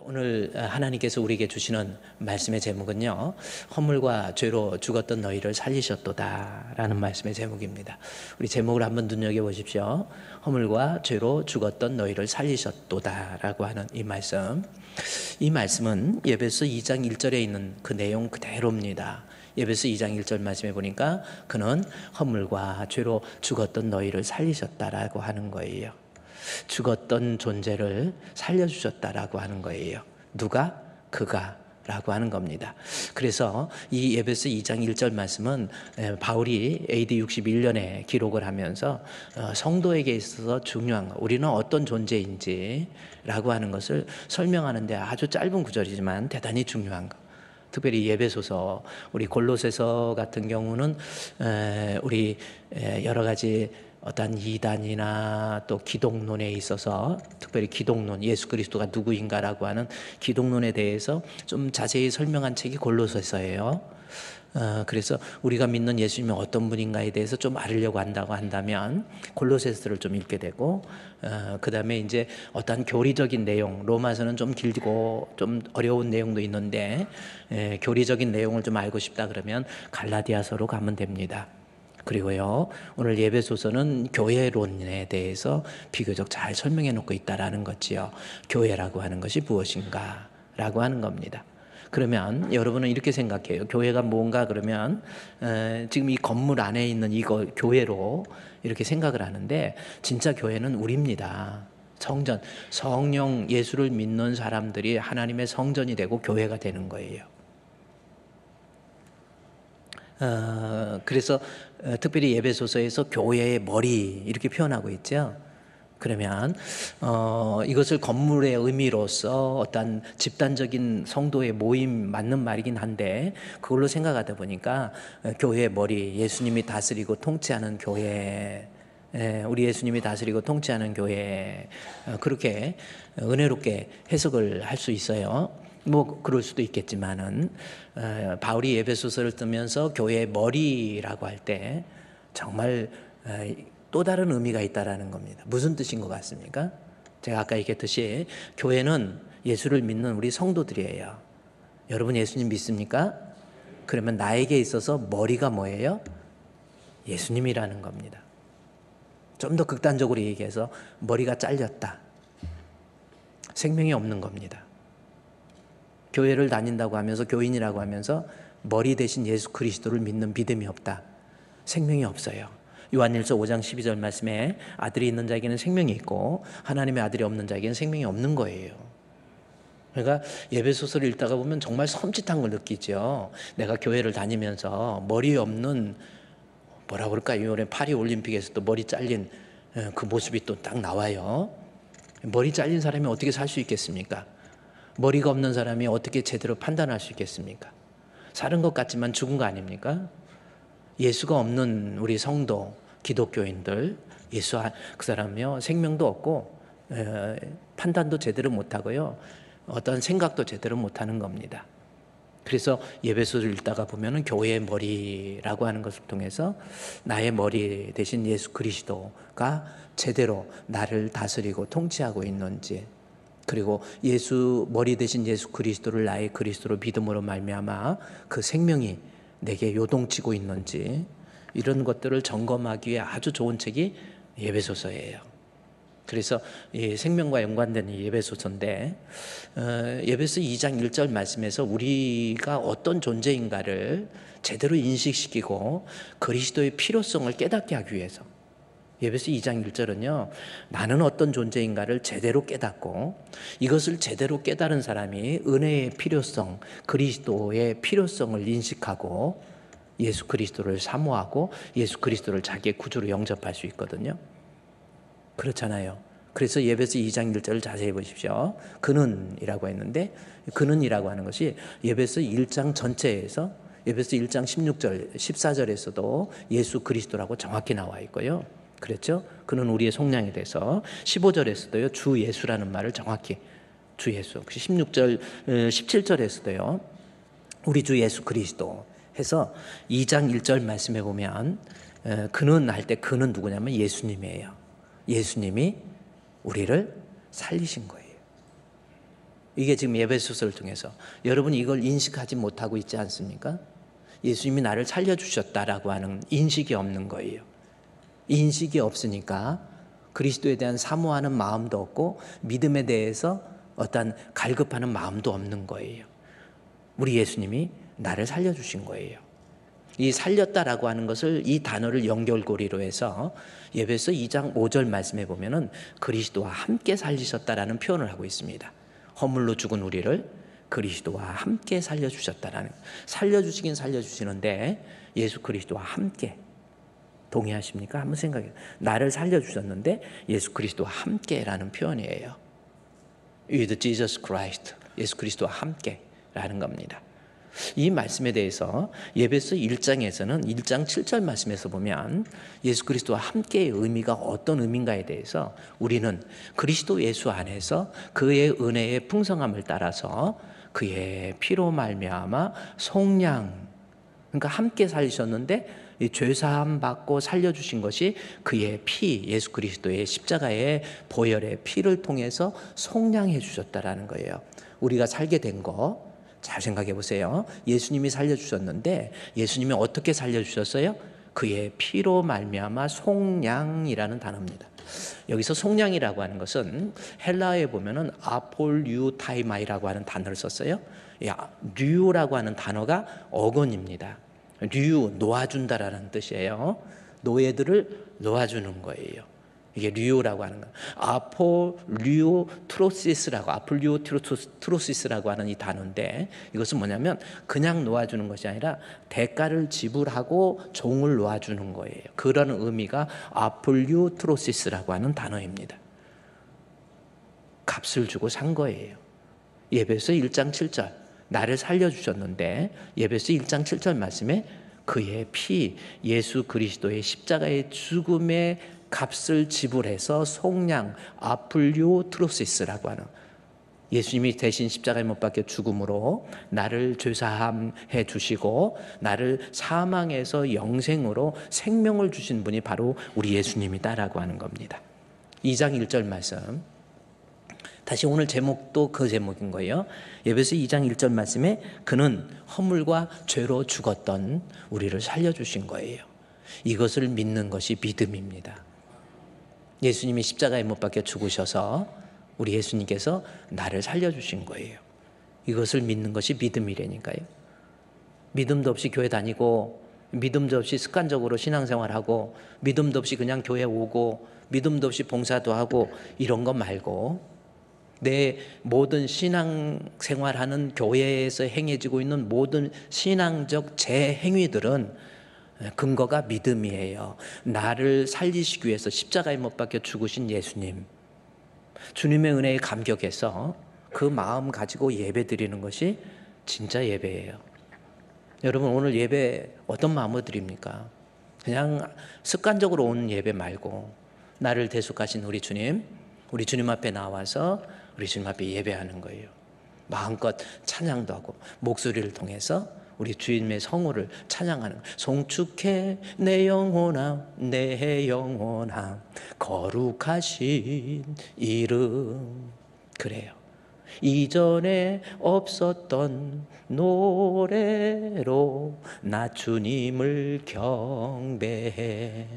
오늘 하나님께서 우리에게 주시는 말씀의 제목은요, 허물과 죄로 죽었던 너희를 살리셨도다 라는 말씀의 제목입니다. 우리 제목을 한번 눈여겨보십시오. 허물과 죄로 죽었던 너희를 살리셨도다 라고 하는 이 말씀은 에베소 2장 1절에 있는 그 내용 그대로입니다. 에베소 2장 1절 말씀에 보니까 그는 허물과 죄로 죽었던 너희를 살리셨다라고 하는 거예요. 죽었던 존재를 살려주셨다라고 하는 거예요. 누가? 그가 라고 하는 겁니다. 그래서 이 에베소 2장 1절 말씀은 바울이 AD 61년에 기록을 하면서 성도에게 있어서 중요한 것, 우리는 어떤 존재인지 라고 하는 것을 설명하는데 아주 짧은 구절이지만 대단히 중요한 것. 특별히 에베소서, 우리 골로새서 같은 경우는 우리 여러 가지 어떤 이단이나 또 기독론에 있어서, 특별히 기독론, 예수 그리스도가 누구인가라고 하는 기독론에 대해서 좀 자세히 설명한 책이 골로새서예요. 그래서 우리가 믿는 예수님이 어떤 분인가에 대해서 좀 알으려고 한다면 골로새서를 좀 읽게 되고, 그 다음에 이제 어떤 교리적인 내용, 로마서는 좀 길고 좀 어려운 내용도 있는데 교리적인 내용을 좀 알고 싶다 그러면 갈라디아서로 가면 됩니다. 그리고요, 오늘 에베소서는 교회론에 대해서 비교적 잘 설명해 놓고 있다라는 거지요. 교회라고 하는 것이 무엇인가 라고 하는 겁니다. 그러면 여러분은 이렇게 생각해요. 교회가 뭔가 그러면 지금 이 건물 안에 있는 이거 교회로 이렇게 생각을 하는데, 진짜 교회는 우리입니다. 성전, 성령 예수를 믿는 사람들이 하나님의 성전이 되고 교회가 되는 거예요. 그래서 특별히 에베소서에서 교회의 머리 이렇게 표현하고 있죠. 그러면 이것을 건물의 의미로서 어떤 집단적인 성도의 모임 맞는 말이긴 한데, 그걸로 생각하다 보니까 교회의 머리, 예수님이 다스리고 통치하는 교회, 우리 예수님이 다스리고 통치하는 교회, 그렇게 은혜롭게 해석을 할 수 있어요. 뭐 그럴 수도 있겠지만은 바울이 에베소서를 쓰면서 교회의 머리라고 할 때 정말 또 다른 의미가 있다라는 겁니다. 무슨 뜻인 것 같습니까? 제가 아까 얘기했듯이 교회는 예수를 믿는 우리 성도들이에요. 여러분 예수님 믿습니까? 그러면 나에게 있어서 머리가 뭐예요? 예수님이라는 겁니다. 좀 더 극단적으로 얘기해서 머리가 잘렸다, 생명이 없는 겁니다. 교회를 다닌다고 하면서, 교인이라고 하면서 머리 대신 예수 그리스도를 믿는 믿음이 없다, 생명이 없어요. 요한일서 5장 12절 말씀에 아들이 있는 자에게는 생명이 있고 하나님의 아들이 없는 자에게는 생명이 없는 거예요. 그러니까 에베소서를 읽다가 보면 정말 섬찟한 걸 느끼죠. 내가 교회를 다니면서 머리 없는, 뭐라 그럴까요? 이번에 파리 올림픽에서도 머리 잘린 그 모습이 또 딱 나와요. 머리 잘린 사람이 어떻게 살 수 있겠습니까? 머리가 없는 사람이 어떻게 제대로 판단할 수 있겠습니까? 사는 것 같지만 죽은 거 아닙니까? 예수가 없는 우리 성도, 기독교인들, 그 사람이요, 생명도 없고 판단도 제대로 못하고요, 어떤 생각도 제대로 못하는 겁니다. 그래서 에베소서를 읽다가 보면은 교회의 머리라고 하는 것을 통해서 나의 머리 대신 예수 그리스도가 제대로 나를 다스리고 통치하고 있는지, 그리고 머리 대신 예수 그리스도를 나의 그리스도로 믿음으로 말미암아 그 생명이 내게 요동치고 있는지, 이런 것들을 점검하기 위해 아주 좋은 책이 에베소서예요. 그래서 이 생명과 연관되는 에베소서인데, 에베소 2장 1절 말씀에서 우리가 어떤 존재인가를 제대로 인식시키고 그리스도의 필요성을 깨닫게 하기 위해서, 에베소 2장 1절은요, 나는 어떤 존재인가를 제대로 깨닫고 이것을 제대로 깨달은 사람이 은혜의 필요성, 그리스도의 필요성을 인식하고 예수 그리스도를 사모하고 예수 그리스도를 자기의 구주로 영접할 수 있거든요. 그렇잖아요. 그래서 에베소 2장 1절을 자세히 보십시오. 그는 이라고 했는데, 그는 이라고 하는 것이 에베소 1장 전체에서 에베소 1장 16절, 14절에서도 예수 그리스도라고 정확히 나와 있고요. 그랬죠? 그는 우리의 속량이 돼서 15절에서도요, 주 예수라는 말을 정확히, 주 예수. 16절, 17절에서도요, 우리 주 예수 그리스도 해서 2장 1절 말씀해 보면 그는 할 때 그는 누구냐면 예수님이에요. 예수님이 우리를 살리신 거예요. 이게 지금 에베소서를 통해서 여러분이 이걸 인식하지 못하고 있지 않습니까? 예수님이 나를 살려주셨다라고 하는 인식이 없는 거예요. 인식이 없으니까 그리스도에 대한 사모하는 마음도 없고 믿음에 대해서 어떤 갈급하는 마음도 없는 거예요. 우리 예수님이 나를 살려주신 거예요. 이 살렸다라고 하는 것을, 이 단어를 연결고리로 해서 에베소 2장 5절 말씀에 보면은 그리스도와 함께 살리셨다라는 표현을 하고 있습니다. 허물로 죽은 우리를 그리스도와 함께 살려주셨다라는, 살려주시긴 살려주시는데 예수 그리스도와 함께, 동의하십니까? 한번 생각해요. 나를 살려주셨는데 예수 그리스도와 함께라는 표현이에요. With Jesus Christ, 예수 그리스도와 함께라는 겁니다. 이 말씀에 대해서 에베소 1장에서는 1장 7절 말씀에서 보면 예수 그리스도와 함께의 의미가 어떤 의미인가에 대해서 우리는 그리스도 예수 안에서 그의 은혜의 풍성함을 따라서 그의 피로 말미암아 속량, 그러니까 함께 살리셨는데 이 죄사함 받고 살려주신 것이 그의 피, 예수 그리스도의 십자가의 보혈의 피를 통해서 속량해 주셨다라는 거예요. 우리가 살게 된 거 잘 생각해 보세요. 예수님이 살려주셨는데 예수님이 어떻게 살려주셨어요? 그의 피로 말미암아 속량이라는 단어입니다. 여기서 속량이라고 하는 것은 헬라어에 보면은 아폴류타이마이라고 하는 단어를 썼어요. 류라고 하는 단어가 어근입니다. 류, 놓아준다라는 뜻이에요. 노예들을 놓아주는 거예요. 이게 류라고 하는 거. 아폴류트로시스라고 하는 이 단어인데, 이것은 뭐냐면 그냥 놓아주는 것이 아니라 대가를 지불하고 종을 놓아주는 거예요. 그런 의미가 아폴류트로시스라고 하는 단어입니다. 값을 주고 산 거예요. 에베소 1장 7절, 나를 살려주셨는데 에베소 1장 7절 말씀에 그의 피, 예수 그리스도의 십자가의 죽음의 값을 지불해서 속량, 아폴류트로시스라고 하는, 예수님이 대신 십자가에 못 박혀 죽음으로 나를 죄사함해 주시고 나를 사망에서 영생으로 생명을 주신 분이 바로 우리 예수님이다라고 하는 겁니다. 2장 1절 말씀, 다시 오늘 제목도 그 제목인 거예요. 에베소 2장 1절 말씀에 그는 허물과 죄로 죽었던 우리를 살려주신 거예요. 이것을 믿는 것이 믿음입니다. 예수님이 십자가에 못 박혀 죽으셔서 우리 예수님께서 나를 살려주신 거예요. 이것을 믿는 것이 믿음이라니까요. 믿음도 없이 교회 다니고, 믿음도 없이 습관적으로 신앙생활하고, 믿음도 없이 그냥 교회 오고, 믿음도 없이 봉사도 하고, 이런 거 말고 내 모든 신앙생활하는 교회에서 행해지고 있는 모든 신앙적 재행위들은 근거가 믿음이에요. 나를 살리시기 위해서 십자가에 못 박혀 죽으신 예수님, 주님의 은혜에 감격해서 그 마음 가지고 예배 드리는 것이 진짜 예배예요. 여러분, 오늘 예배 어떤 마음으로 드립니까? 그냥 습관적으로 오는 예배 말고 나를 대속하신 우리 주님 앞에 나와서 우리 주님 앞에 예배하는 거예요. 마음껏 찬양도 하고 목소리를 통해서 우리 주님의 성호를 찬양하는, 송축해 내 영혼아 내 영혼아 거룩하신 이름. 그래요. 이전에 없었던 노래로 나 주님을 경배해.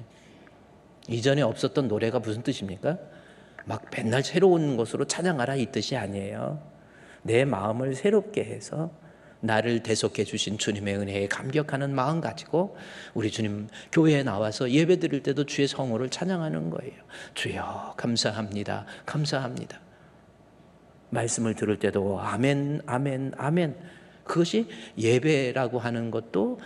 이전에 없었던 노래가 무슨 뜻입니까? 막 맨날 새로운 것으로 찬양하라 이 뜻이 아니에요. 내 마음을 새롭게 해서 나를 대속해 주신 주님의 은혜에 감격하는 마음 가지고 우리 주님 교회에 나와서 예배 드릴 때도 주의 성호를 찬양하는 거예요. 주여 감사합니다, 감사합니다. 말씀을 들을 때도 아멘, 아멘, 아멘. 그것이 예배라고 하는 것도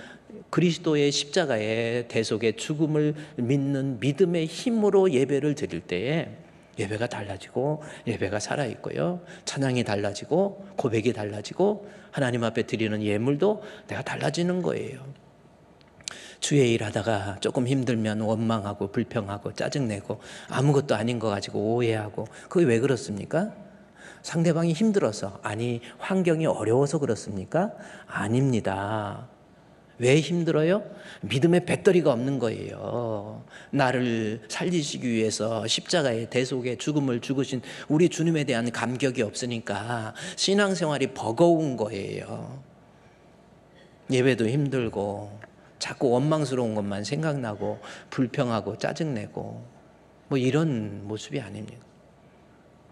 그리스도의 십자가의 대속의 죽음을 믿는 믿음의 힘으로 예배를 드릴 때에 예배가 달라지고 예배가 살아있고요, 찬양이 달라지고 고백이 달라지고 하나님 앞에 드리는 예물도 내가 달라지는 거예요. 주의 일 하다가 조금 힘들면 원망하고 불평하고 짜증내고 아무것도 아닌 거 가지고 오해하고, 그게 왜 그렇습니까? 상대방이 힘들어서, 아니 환경이 어려워서 그렇습니까? 아닙니다. 왜 힘들어요? 믿음의 배터리가 없는 거예요. 나를 살리시기 위해서 십자가의 대속의 죽음을 죽으신 우리 주님에 대한 감격이 없으니까 신앙생활이 버거운 거예요. 예배도 힘들고 자꾸 원망스러운 것만 생각나고 불평하고 짜증내고 뭐 이런 모습이 아닙니다.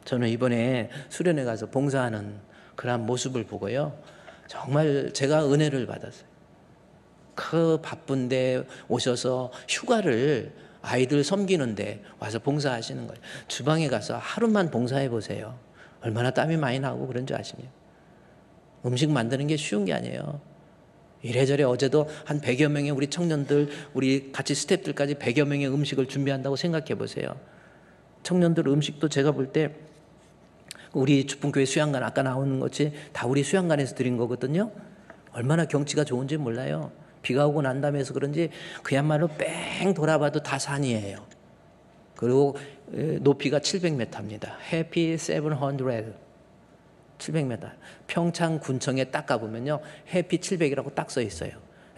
저는 이번에 수련회 가서 봉사하는 그런 모습을 보고요, 정말 제가 은혜를 받았어요. 그 바쁜데 오셔서 휴가를 아이들 섬기는데 와서 봉사하시는 거예요. 주방에 가서 하루만 봉사해 보세요. 얼마나 땀이 많이 나고 그런 줄 아시냐. 음식 만드는 게 쉬운 게 아니에요. 이래저래 어제도 한 100여 명의 우리 청년들, 우리 같이 스태프들까지 100여 명의 음식을 준비한다고 생각해 보세요. 청년들 음식도 제가 볼 때 우리 주풍교회 수양관 아까 나오는 것이 다 우리 수양관에서 드린 거거든요. 얼마나 경치가 좋은지 몰라요. 비가 오고 난 다음에 해서 그런지 그야말로 뺑 돌아봐도 다 산이에요. 그리고 높이가 700m입니다. 해피 700. 700m. 평창 군청에 딱 가보면요, 해피 700이라고 딱 써 있어요.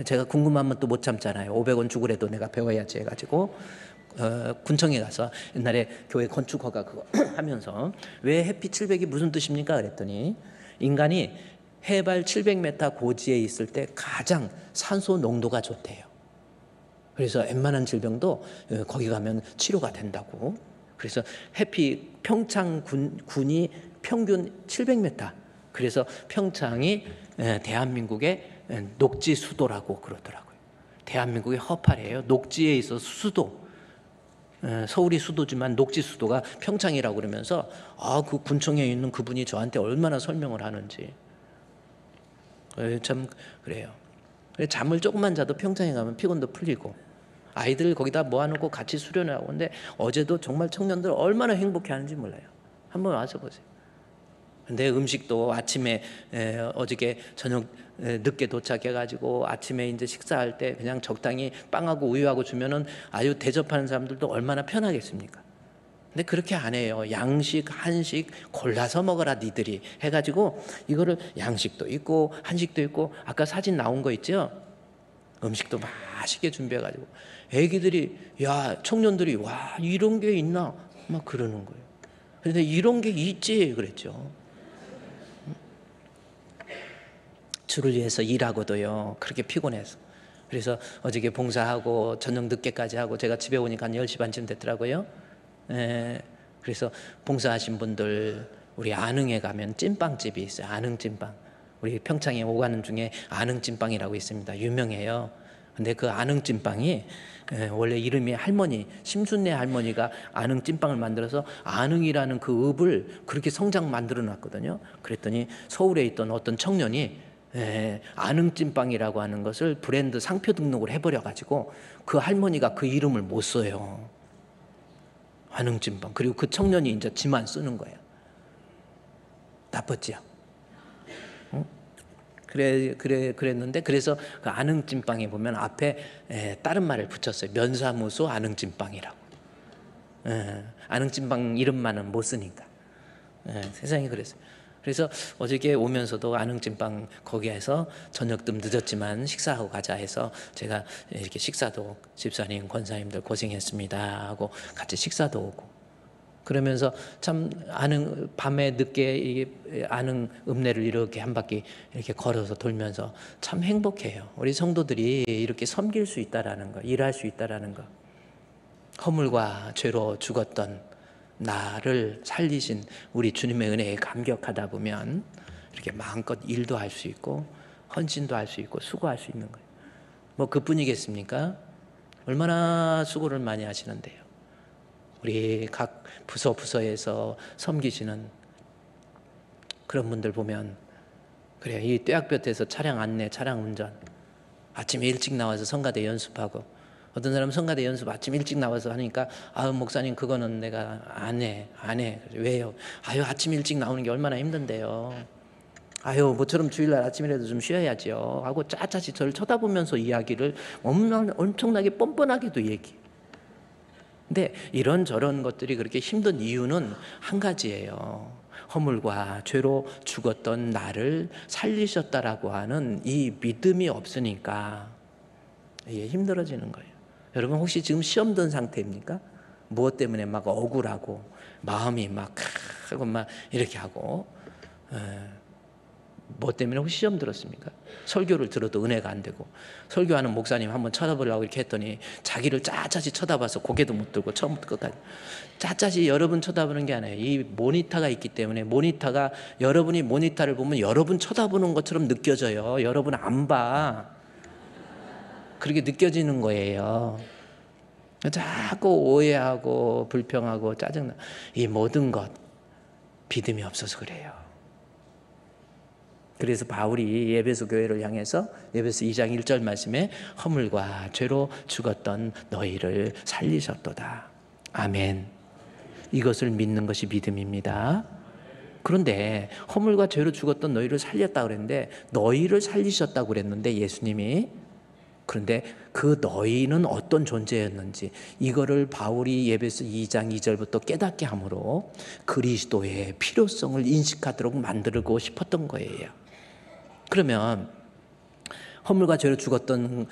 제가 궁금하면 또 못 참잖아요. 500원 주고라도 내가 배워야지 해가지고 군청에 가서 옛날에 교회 건축허가 그거 하면서 왜 해피 700이 무슨 뜻입니까? 그랬더니 인간이 해발 700m 고지에 있을 때 가장 산소 농도가 좋대요. 그래서 웬만한 질병도 거기 가면 치료가 된다고. 그래서 해피 평창 군이 평균 700m. 그래서 평창이 대한민국의 녹지 수도라고 그러더라고요. 대한민국의 허파래요. 녹지에 있어서 수도. 서울이 수도지만 녹지 수도가 평창이라고 그러면서 그 군청에 있는 그분이 저한테 얼마나 설명을 하는지. 참 그래요. 잠을 조금만 자도 평창에 가면 피곤도 풀리고 아이들 거기다 모아놓고 같이 수련을 하고. 근데 어제도 정말 청년들 얼마나 행복해하는지 몰라요. 한번 와서 보세요. 근데 음식도 아침에 어저께 저녁 늦게 도착해가지고 아침에 이제 식사할 때 그냥 적당히 빵하고 우유하고 주면은 아유 대접하는 사람들도 얼마나 편하겠습니까? 근데 그렇게 안 해요. 양식, 한식 골라서 먹어라 니들이 해가지고 이거를 양식도 있고 한식도 있고 아까 사진 나온 거 있죠? 음식도 맛있게 준비해가지고 애기들이 야 청년들이 와 이런 게 있나 막 그러는 거예요. 그런데 이런 게 있지 그랬죠. 주를 위해서 일하고도요 그렇게 피곤해서. 그래서 어저께 봉사하고 저녁 늦게까지 하고 제가 집에 오니까 한 10시 반쯤 됐더라고요. 그래서 봉사하신 분들 우리 안흥에 가면 찐빵집이 있어요. 안흥찐빵. 우리 평창에 오가는 중에 안흥찐빵이라고 있습니다. 유명해요. 근데 그 안흥찐빵이 원래 이름이 할머니 심순례 할머니가 안흥찐빵을 만들어서 안흥이라는 그 읍을 그렇게 성장 만들어 놨거든요. 그랬더니 서울에 있던 어떤 청년이 안흥찐빵이라고 하는 것을 브랜드 상표 등록을 해버려 가지고 그 할머니가 그 이름을 못 써요. 안흥찐빵. 그리고 그 청년이 이제 지만 쓰는 거예요. 나빴지요? 응? 그랬는데 그래서 그 안흥찐빵에 보면 앞에 다른 말을 붙였어요. 면사무소 안흥찐빵이라고. 안흥찐빵 이름만은 못 쓰니까. 세상이 그랬어요. 그래서 어저께 오면서도 안흥찐빵 거기에서 저녁 좀 늦었지만 식사하고 가자 해서 제가 이렇게 식사도 집사님, 권사님들 고생했습니다 하고 같이 식사도 오고 그러면서 참 안흥 밤에 늦게 이 안흥 읍내를 이렇게 한 바퀴 이렇게 걸어서 돌면서 참 행복해요. 우리 성도들이 이렇게 섬길 수 있다라는 거, 일할 수 있다라는 거. 허물과 죄로 죽었던 나를 살리신 우리 주님의 은혜에 감격하다 보면 이렇게 마음껏 일도 할 수 있고 헌신도 할 수 있고 수고할 수 있는 거예요. 뭐 그뿐이겠습니까? 얼마나 수고를 많이 하시는데요. 우리 각 부서에서 섬기시는 그런 분들 보면 그래요. 이 떼약볕에서 차량 안내, 차량 운전 아침에 일찍 나와서 성가대 연습하고 어떤 사람은 성가대 연습 아침 일찍 나와서 하니까 목사님 그거는 내가 안 해. 왜요? 아침 일찍 나오는 게 얼마나 힘든데요. 모처럼 주일날 아침이라도 좀 쉬어야죠 하고 짜짜시 저를 쳐다보면서 이야기를 엄청나게 뻔뻔하게도 얘기. 근데 이런저런 것들이 그렇게 힘든 이유는 한 가지예요. 허물과 죄로 죽었던 나를 살리셨다라고 하는 이 믿음이 없으니까. 이게 힘들어지는 거예요. 여러분 혹시 지금 시험 든 상태입니까? 무엇 때문에 막 억울하고 마음이 막 하고 막 이렇게 하고 뭐 때문에 혹시 시험 들었습니까? 설교를 들어도 은혜가 안 되고 설교하는 목사님 한번 쳐다보려고 이렇게 했더니 자기를 짜짜지 쳐다봐서 고개도 못 들고 처음부터 끝까지 짜짜지 여러분 쳐다보는 게 아니에요. 이 모니터가 있기 때문에 모니터가 여러분이 모니터를 보면 여러분 쳐다보는 것처럼 느껴져요. 여러분 안 봐. 그렇게 느껴지는 거예요. 자꾸 오해하고 불평하고 짜증나. 이 모든 것 믿음이 없어서 그래요. 그래서 바울이 에베소 교회를 향해서 에베소 2장 1절 말씀에 허물과 죄로 죽었던 너희를 살리셨도다. 아멘. 이것을 믿는 것이 믿음입니다. 그런데 허물과 죄로 죽었던 너희를 살렸다고 그랬는데 너희를 살리셨다고 그랬는데 예수님이 그런데 그 너희는 어떤 존재였는지 이거를 바울이 에베소 2장 2절부터 깨닫게 함으로 그리스도의 필요성을 인식하도록 만들고 싶었던 거예요. 그러면 허물과 죄로 죽었던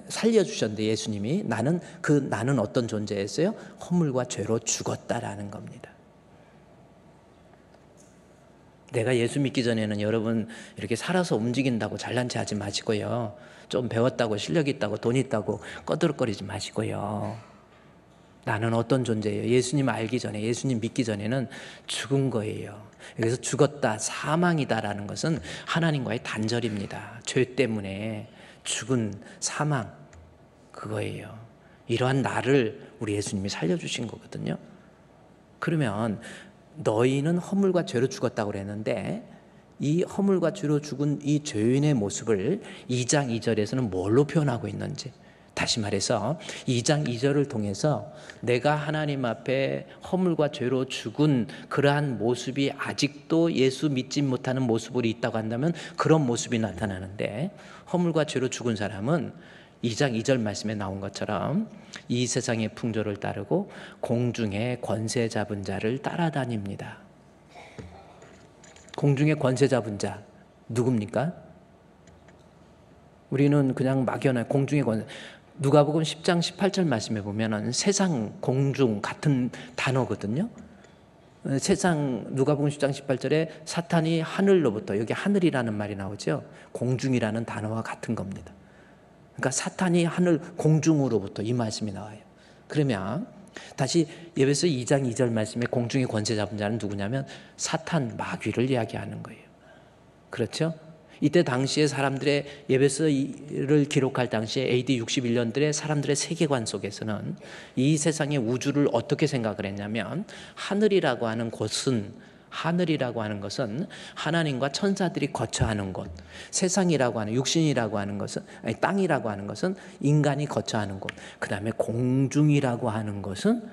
살려주셨는데 예수님이 나는 어떤 존재였어요? 허물과 죄로 죽었다라는 겁니다. 내가 예수 믿기 전에는 여러분 이렇게 살아서 움직인다고 잘난 체 하지 마시고요. 좀 배웠다고 실력 있다고 돈 있다고 꺼들거리지 마시고요. 나는 어떤 존재예요? 예수님 알기 전에 예수님 믿기 전에는 죽은 거예요. 여기서 죽었다 사망이다라는 것은 하나님과의 단절입니다. 죄 때문에 죽은 사망 그거예요. 이러한 나를 우리 예수님이 살려주신 거거든요. 그러면 너희는 허물과 죄로 죽었다고 그랬는데 이 허물과 죄로 죽은 이 죄인의 모습을 2장 2절에서는 뭘로 표현하고 있는지 다시 말해서 2장 2절을 통해서 내가 하나님 앞에 허물과 죄로 죽은 그러한 모습이 아직도 예수 믿지 못하는 모습으로 있다고 한다면 그런 모습이 나타나는데 허물과 죄로 죽은 사람은 2장 2절 말씀에 나온 것처럼 이 세상의 풍조를 따르고 공중의 권세 잡은 자를 따라다닙니다. 공중의 권세 잡은 자 누굽니까? 우리는 그냥 막연한 공중의 권세 누가복음 10장 18절 말씀에 보면은 세상 공중 같은 단어거든요. 세상 누가복음 10장 18절에 사탄이 하늘로부터 여기 하늘이라는 말이 나오죠. 공중이라는 단어와 같은 겁니다. 그러니까 사탄이 하늘 공중으로부터 이 말씀이 나와요. 그러면 다시 에베소 2장 2절 말씀에 공중의 권세 잡은 자는 누구냐면 사탄 마귀를 이야기하는 거예요. 그렇죠? 이때 당시에 사람들의 에베소를 기록할 당시에 AD 61년들의 사람들의 세계관 속에서는 이 세상의 우주를 어떻게 생각을 했냐면 하늘이라고 하는 것은 하나님과 천사들이 거처하는 곳, 세상이라고 하는 육신이라고 하는 것은 땅이라고 하는 것은 인간이 거처하는 곳, 그 다음에 공중이라고 하는 것은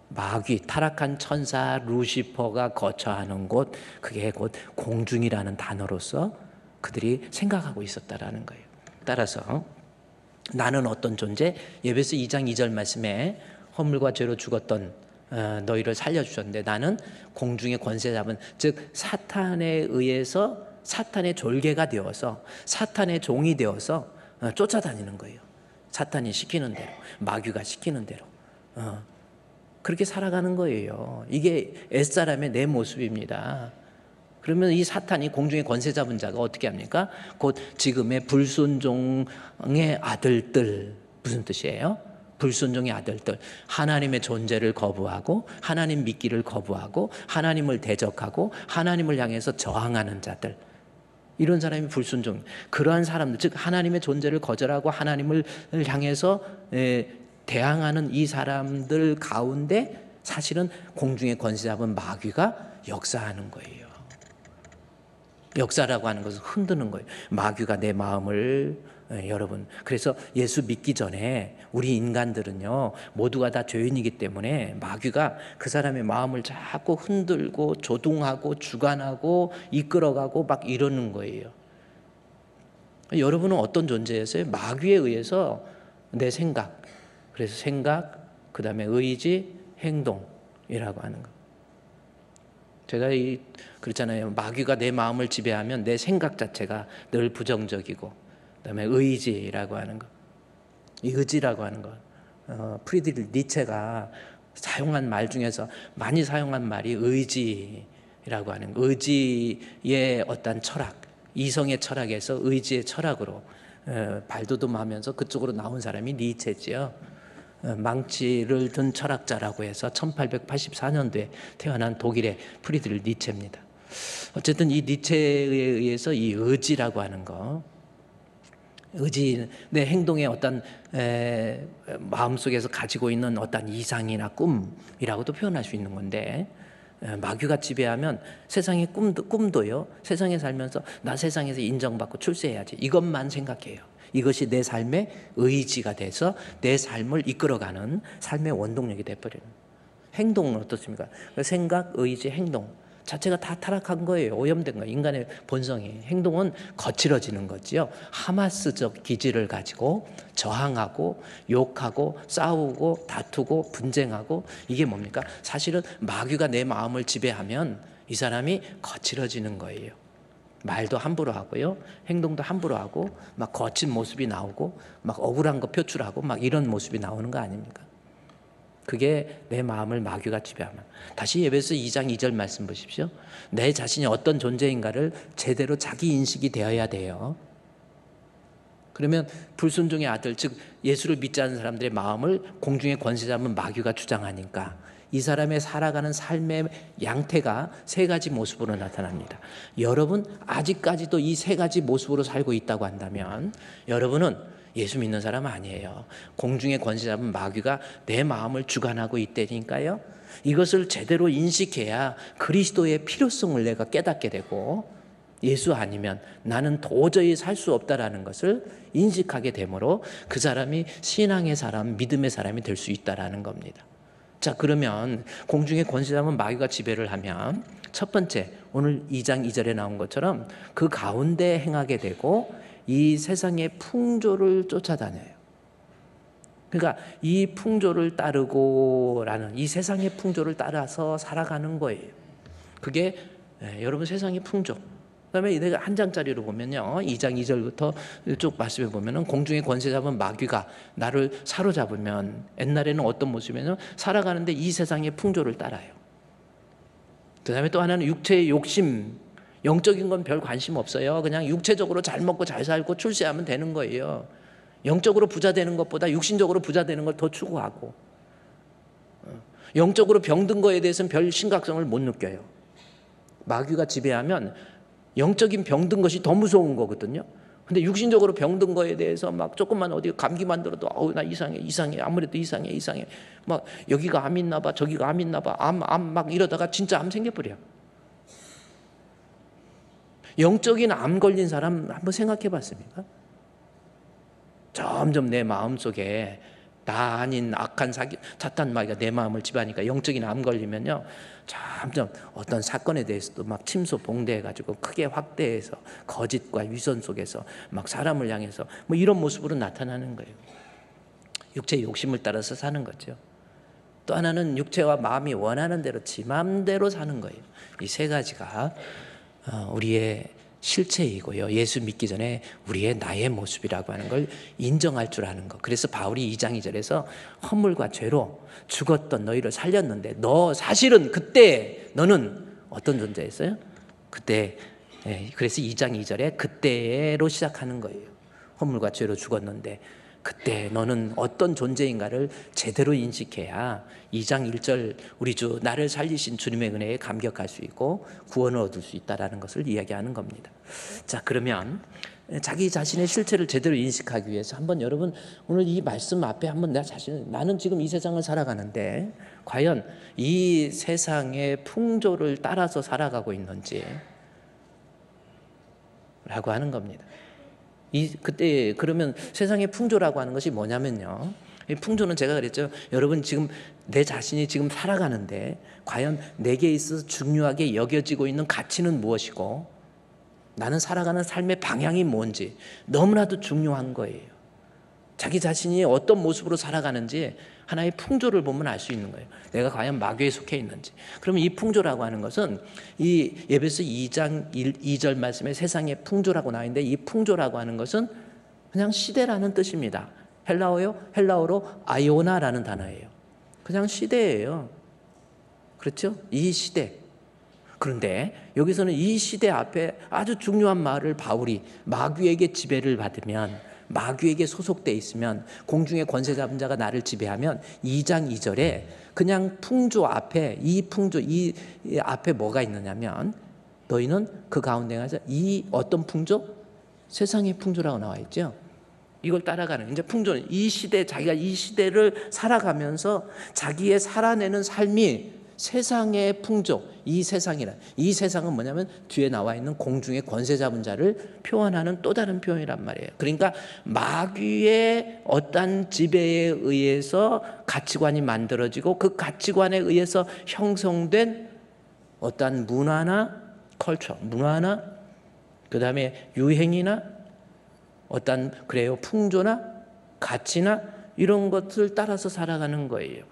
마귀, 타락한 천사 루시퍼가 거처하는 곳, 그게 곧 공중이라는 단어로서 그들이 생각하고 있었다라는 거예요. 따라서 나는 어떤 존재? 에베소 2장 2절 말씀에 허물과 죄로 죽었던 너희를 살려주셨는데 나는 공중의 권세 잡은 즉 사탄에 의해서 사탄의 졸개가 되어서 사탄의 종이 되어서 쫓아다니는 거예요. 사탄이 시키는 대로 마귀가 시키는 대로 그렇게 살아가는 거예요. 이게 옛사람의 내 모습입니다. 그러면 이 사탄이 공중의 권세 잡은 자가 어떻게 합니까? 곧 지금의 불순종의 아들들 무슨 뜻이에요? 불순종의 아들들 하나님의 존재를 거부하고 하나님 믿기를 거부하고 하나님을 대적하고 하나님을 향해서 저항하는 자들 이런 사람이 불순종 그러한 사람들 즉 하나님의 존재를 거절하고 하나님을 향해서 대항하는 이 사람들 가운데 사실은 공중의 권세 잡은 마귀가 역사하는 거예요. 역사라고 하는 것은 흔드는 거예요. 마귀가 내 마음을 여러분 그래서 예수 믿기 전에 우리 인간들은요 모두가 다 죄인이기 때문에 마귀가 그 사람의 마음을 자꾸 흔들고 조종하고 주관하고 이끌어가고 막 이러는 거예요. 여러분은 어떤 존재였어요? 마귀에 의해서 내 생각 그래서 생각 그 다음에 의지 행동이라고 하는 거. 제가 그렇잖아요. 마귀가 내 마음을 지배하면 내 생각 자체가 늘 부정적이고 그다음에 의지라고 하는 거. 이 의지라고 하는 것, 프리드리히 니체가 사용한 말 중에서 많이 사용한 말이 의지라고 하는 거. 의지의 어떤 철학, 이성의 철학에서 의지의 철학으로 발돋움하면서 그쪽으로 나온 사람이 니체지요. 망치를 든 철학자라고 해서 1884년도에 태어난 독일의 프리드리히 니체입니다. 어쨌든 이 니체에 의해서 이 의지라고 하는 거, 의지, 내 행동의 어떤 마음속에서 가지고 있는 어떤 이상이나 꿈이라고도 표현할 수 있는 건데, 마귀가 지배하면 세상의 꿈도요, 세상에 살면서 나 세상에서 인정받고 출세해야지, 이것만 생각해요. 이것이 내 삶의 의지가 돼서 내 삶을 이끌어가는 삶의 원동력이 돼버리는. 행동은 어떻습니까? 생각, 의지, 행동 자체가 다 타락한 거예요. 오염된 거예요. 인간의 본성이. 행동은 거칠어지는 거지요. 하마스적 기질을 가지고 저항하고 욕하고 싸우고 다투고 분쟁하고, 이게 뭡니까? 사실은 마귀가 내 마음을 지배하면 이 사람이 거칠어지는 거예요. 말도 함부로 하고요, 행동도 함부로 하고, 막 거친 모습이 나오고, 막 억울한 거 표출하고, 막 이런 모습이 나오는 거 아닙니까? 그게 내 마음을 마귀가 지배하면. 다시 에베소 2장 2절 말씀 보십시오. 내 자신이 어떤 존재인가를 제대로 자기 인식이 되어야 돼요. 그러면 불순종의 아들, 즉 예수를 믿지 않는 사람들의 마음을 공중의 권세 잡은 마귀가 주장하니까 이 사람의 살아가는 삶의 양태가 세 가지 모습으로 나타납니다. 여러분 아직까지도 이 세 가지 모습으로 살고 있다고 한다면 여러분은 예수 믿는 사람 아니에요. 공중의 권세 잡은 마귀가 내 마음을 주관하고 있다니까요. 이것을 제대로 인식해야 그리스도의 필요성을 내가 깨닫게 되고, 예수 아니면 나는 도저히 살 수 없다라는 것을 인식하게 되므로 그 사람이 신앙의 사람, 믿음의 사람이 될 수 있다라는 겁니다. 자, 그러면 공중의 권세 잡은 마귀가 지배를 하면 첫 번째, 오늘 2장 2절에 나온 것처럼 그 가운데 행하게 되고 이 세상의 풍조를 쫓아다녀요. 그러니까 이 풍조를 따르고라는, 이 세상의 풍조를 따라서 살아가는 거예요. 그게 여러분 세상의 풍조. 그다음에 내가 한 장짜리로 보면요, 2장 2절부터 쭉 말씀해 보면은 공중의 권세 잡은 마귀가 나를 사로잡으면 옛날에는 어떤 모습이냐면 살아가는데 이 세상의 풍조를 따라요. 그다음에 또 하나는 육체의 욕심. 영적인 건 별 관심 없어요. 그냥 육체적으로 잘 먹고 잘 살고 출세하면 되는 거예요. 영적으로 부자 되는 것보다 육신적으로 부자 되는 걸 더 추구하고, 영적으로 병든 거에 대해서는 별 심각성을 못 느껴요. 마귀가 지배하면 영적인 병든 것이 더 무서운 거거든요. 근데 육신적으로 병든 거에 대해서 막 조금만 어디 감기만 들어도 나 이상해 아무래도 이상해 막 여기가 암 있나 봐, 저기가 암 있나 봐, 암 막 이러다가 진짜 암 생겨버려. 영적인 암 걸린 사람 한번 생각해 봤습니까? 점점 내 마음속에 나 아닌 악한 사탄 마귀가 내 마음을 지배하니까 영적인 암 걸리면요, 점점 어떤 사건에 대해서도 막 침소 봉대해가지고 크게 확대해서 거짓과 위선 속에서 막 사람을 향해서 뭐 이런 모습으로 나타나는 거예요. 육체의 욕심을 따라서 사는 거죠. 또 하나는 육체와 마음이 원하는 대로 지 마음대로 사는 거예요. 이 세 가지가 우리의 실체이고요, 예수 믿기 전에 우리의 나의 모습이라고 하는 걸 인정할 줄 아는 것. 그래서 바울이 2장 2절에서 허물과 죄로 죽었던 너희를 살렸는데 너 사실은 그때 너는 어떤 존재였어요? 그때, 그래서 2장 2절에 그때로 시작하는 거예요. 허물과 죄로 죽었는데 그때 너는 어떤 존재인가를 제대로 인식해야 2장 1절 우리 주 나를 살리신 주님의 은혜에 감격할 수 있고 구원을 얻을 수 있다는 것을 이야기하는 겁니다. 자, 그러면 자기 자신의 실체를 제대로 인식하기 위해서 한번 여러분 오늘 이 말씀 앞에 한번 나는 지금 이 세상을 살아가는데 과연 이 세상의 풍조를 따라서 살아가고 있는지 라고 하는 겁니다. 그때 그러면 세상의 풍조라고 하는 것이 뭐냐면요, 이 풍조는 제가 그랬죠. 여러분 지금 내 자신이 지금 살아가는데 과연 내게 있어서 중요하게 여겨지고 있는 가치는 무엇이고 나는 살아가는 삶의 방향이 뭔지 너무나도 중요한 거예요. 자기 자신이 어떤 모습으로 살아가는지 하나의 풍조를 보면 알 수 있는 거예요. 내가 과연 마귀에 속해 있는지. 그러면 이 풍조라고 하는 것은 이 에베소 2장 2절 말씀에 세상의 풍조라고 나와 있는데 이 풍조라고 하는 것은 그냥 시대라는 뜻입니다. 헬라어로 아이오나라는 단어예요. 그냥 시대예요. 그렇죠? 이 시대. 그런데 여기서는 이 시대 앞에 아주 중요한 말을 바울이 마귀에게 지배를 받으면, 마귀에게 소속돼 있으면, 공중의 권세 잡은 자가 나를 지배하면 2장 2절에 그냥 풍조 앞에, 이 앞에 뭐가 있느냐면, 너희는 그 가운데 가서 이 어떤 풍조? 세상의 풍조라고 나와 있죠. 이걸 따라가는, 이제 풍조는 이 시대, 자기가 이 시대를 살아가면서 자기의 살아내는 삶이 세상의 풍조, 이 세상은 뭐냐면 뒤에 나와 있는 공중의 권세 잡은 자를 표현하는 또 다른 표현이란 말이에요. 그러니까 마귀의 어떤 지배에 의해서 가치관이 만들어지고 그 가치관에 의해서 형성된 어떤 문화나 그 다음에 유행이나 어떤 그래요 풍조나 가치나 이런 것을 따라서 살아가는 거예요.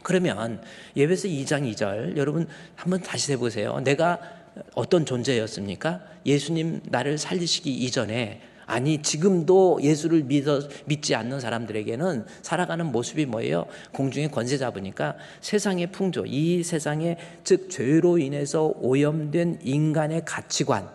그러면 예배서 2장 2절 여러분 한번 다시 해보세요. 내가 어떤 존재였습니까? 예수님 나를 살리시기 이전에, 아니 지금도 예수를 믿지 않는 사람들에게는 살아가는 모습이 뭐예요? 공중의 권세 잡으니까 세상의 풍조, 이 세상의 즉 죄로 인해서 오염된 인간의 가치관,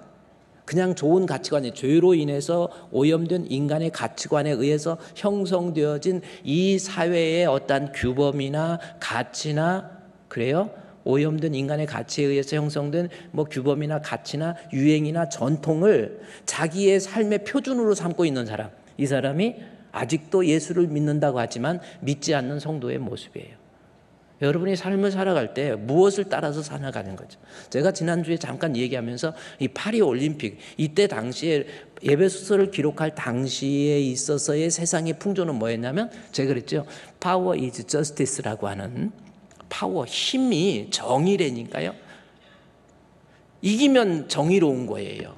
그냥 좋은 가치관이 죄로 인해서 오염된 인간의 가치관에 의해서 형성되어진 이 사회의 어떤 규범이나 가치나, 그래요? 오염된 인간의 가치에 의해서 형성된 뭐 규범이나 가치나 유행이나 전통을 자기의 삶의 표준으로 삼고 있는 사람, 이 사람이 아직도 예수를 믿는다고 하지만 믿지 않는 성도의 모습이에요. 여러분이 삶을 살아갈 때 무엇을 따라서 살아가는 거죠? 제가 지난주에 잠깐 얘기하면서 이 파리 올림픽, 이때 당시에 에베소서를 기록할 당시에 있어서의 세상의 풍조는 뭐였냐면, 제가 그랬죠. Power is justice라고 하는, 파워, 힘이 정의라니까요. 이기면 정의로운 거예요.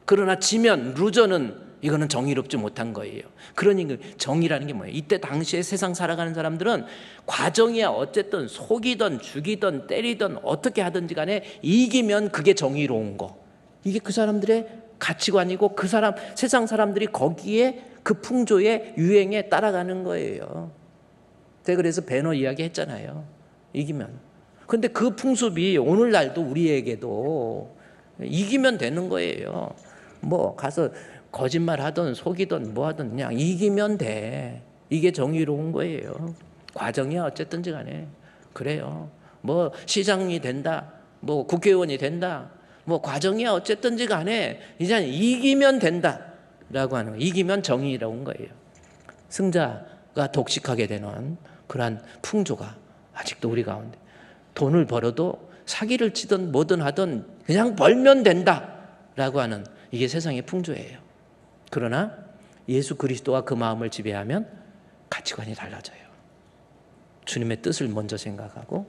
그러나 지면, 루저는 이거는 정의롭지 못한 거예요. 그러니 정의라는 게 뭐예요? 이때 당시에 세상 살아가는 사람들은 과정이야 어쨌든 속이든 죽이든 때리든 어떻게 하든지 간에 이기면 그게 정의로운 거. 이게 그 사람들의 가치관이고 그 사람, 세상 사람들이 거기에 그 풍조의 유행에 따라가는 거예요. 제가 그래서 배너 이야기 했잖아요. 이기면. 근데 그 풍습이 오늘날도 우리에게도 이기면 되는 거예요. 뭐 가서 거짓말 하든 속이든 뭐 하든 그냥 이기면 돼. 이게 정의로운 거예요. 과정이야 어쨌든지 간에. 그래요. 뭐 시장이 된다, 뭐 국회의원이 된다, 뭐 과정이야 어쨌든지 간에 이제 이기면 된다라고 하는 거예요. 이기면 정의로운 거예요. 승자가 독식하게 되는 그러한 풍조가 아직도 우리 가운데, 돈을 벌어도 사기를 치든 뭐든 하든 그냥 벌면 된다라고 하는, 이게 세상의 풍조예요. 그러나 예수 그리스도가 그 마음을 지배하면 가치관이 달라져요. 주님의 뜻을 먼저 생각하고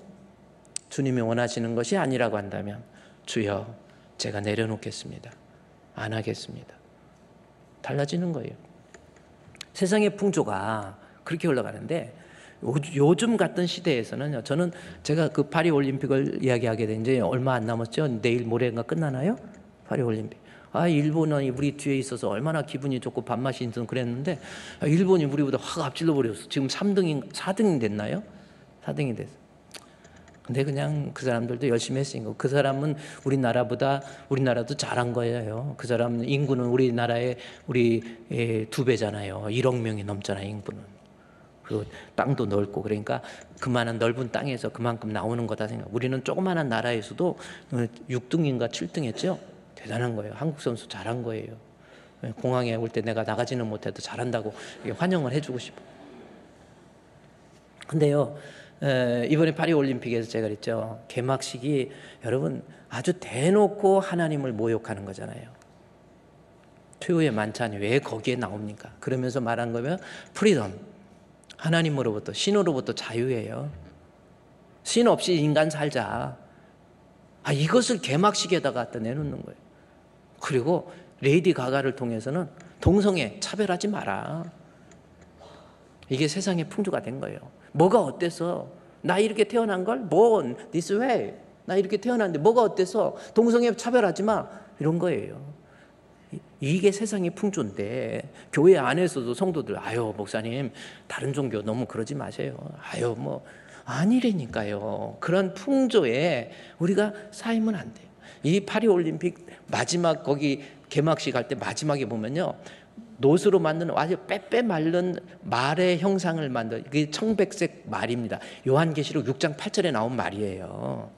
주님이 원하시는 것이 아니라고 한다면, 주여 제가 내려놓겠습니다, 안 하겠습니다, 달라지는 거예요. 세상의 풍조가 그렇게 흘러가는데, 요즘 같은 시대에서는 저는 제가 그 파리 올림픽을 이야기하게 된 지 얼마 안 남았죠. 내일 모레인가 끝나나요? 파리 올림픽. 일본이 우리 뒤에 있어서 얼마나 기분이 좋고 밥맛이 있든 그랬는데, 일본이 우리보다 확 앞질러 버렸어. 지금 4등이 됐나요? 4등이 됐어. 근데 그냥 그 사람들도 열심히 했으니까. 그 사람은 우리나라도 잘한 거예요. 그 사람 인구는 우리 2배잖아요. 1억 명이 넘잖아요, 인구는. 그리고 땅도 넓고, 그러니까 그만한 넓은 땅에서 그만큼 나오는 거다 생각. 우리는 조그마한 나라에서도 6등인가 7등 했죠. 대단한 거예요. 한국 선수 잘한 거예요. 공항에 올 때 내가 나가지는 못해도 잘한다고 환영을 해주고 싶어. 근데요, 이번에 파리 올림픽에서 제가 그랬죠. 개막식이 여러분 아주 대놓고 하나님을 모욕하는 거잖아요. 최후의 만찬이 왜 거기에 나옵니까? 그러면서 말한 거면 프리덤, 하나님으로부터, 신으로부터 자유예요. 신 없이 인간 살자. 이것을 개막식에다가 갖다 내놓는 거예요. 그리고 레이디 가가를 통해서는 동성애 차별하지 마라. 이게 세상의 풍조가 된 거예요. 뭐가 어때서? 나 이렇게 태어난 걸? born this way. 나 이렇게 태어났는데 뭐가 어때서? 동성애 차별하지 마. 이런 거예요. 이게 세상의 풍조인데, 교회 안에서도 성도들 아유 목사님 다른 종교 너무 그러지 마세요. 아유 뭐 아니라니까요. 그런 풍조에 우리가 쌓이면 안 돼요. 이 파리올림픽 마지막 거기 개막식 할 때 마지막에 보면요, 노스로 만든 아주 빼빼 마른 말의 형상을 만든, 그게 청백색 말입니다. 요한계시록 6장 8절에 나온 말이에요.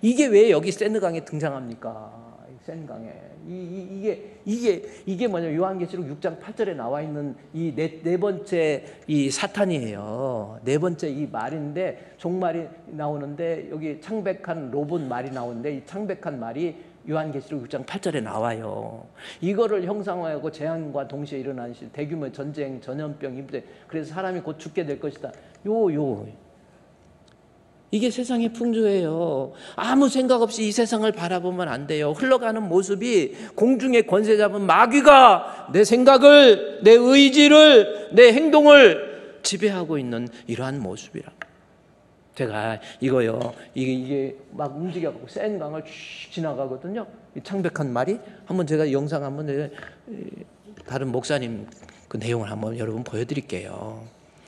이게 왜 여기 세느강에 등장합니까? 센강에 이게 뭐냐, 요한계시록 6장 8절에 나와 있는 이 네 번째 이 사탄이에요. 네 번째 이 말인데, 종말이 나오는데 여기 창백한 로봇 말이 나오는데, 이 창백한 말이 요한계시록 6장 8절에 나와요. 이거를 형상화하고 재앙과 동시에 일어나는 대규모 전쟁, 전염병, 임대, 그래서 사람이 곧 죽게 될 것이다. 이게 세상의 풍조예요. 아무 생각 없이 이 세상을 바라보면 안 돼요. 흘러가는 모습이 공중의 권세 잡은 마귀가 내 생각을, 내 의지를, 내 행동을 지배하고 있는 이러한 모습이라. 제가 이거요, 이게 막 움직여갖고 센 강을 쭉 지나가거든요. 이 창백한 말이. 한번 제가 영상 한번 다른 목사님 그 내용을 한번 여러분 보여드릴게요.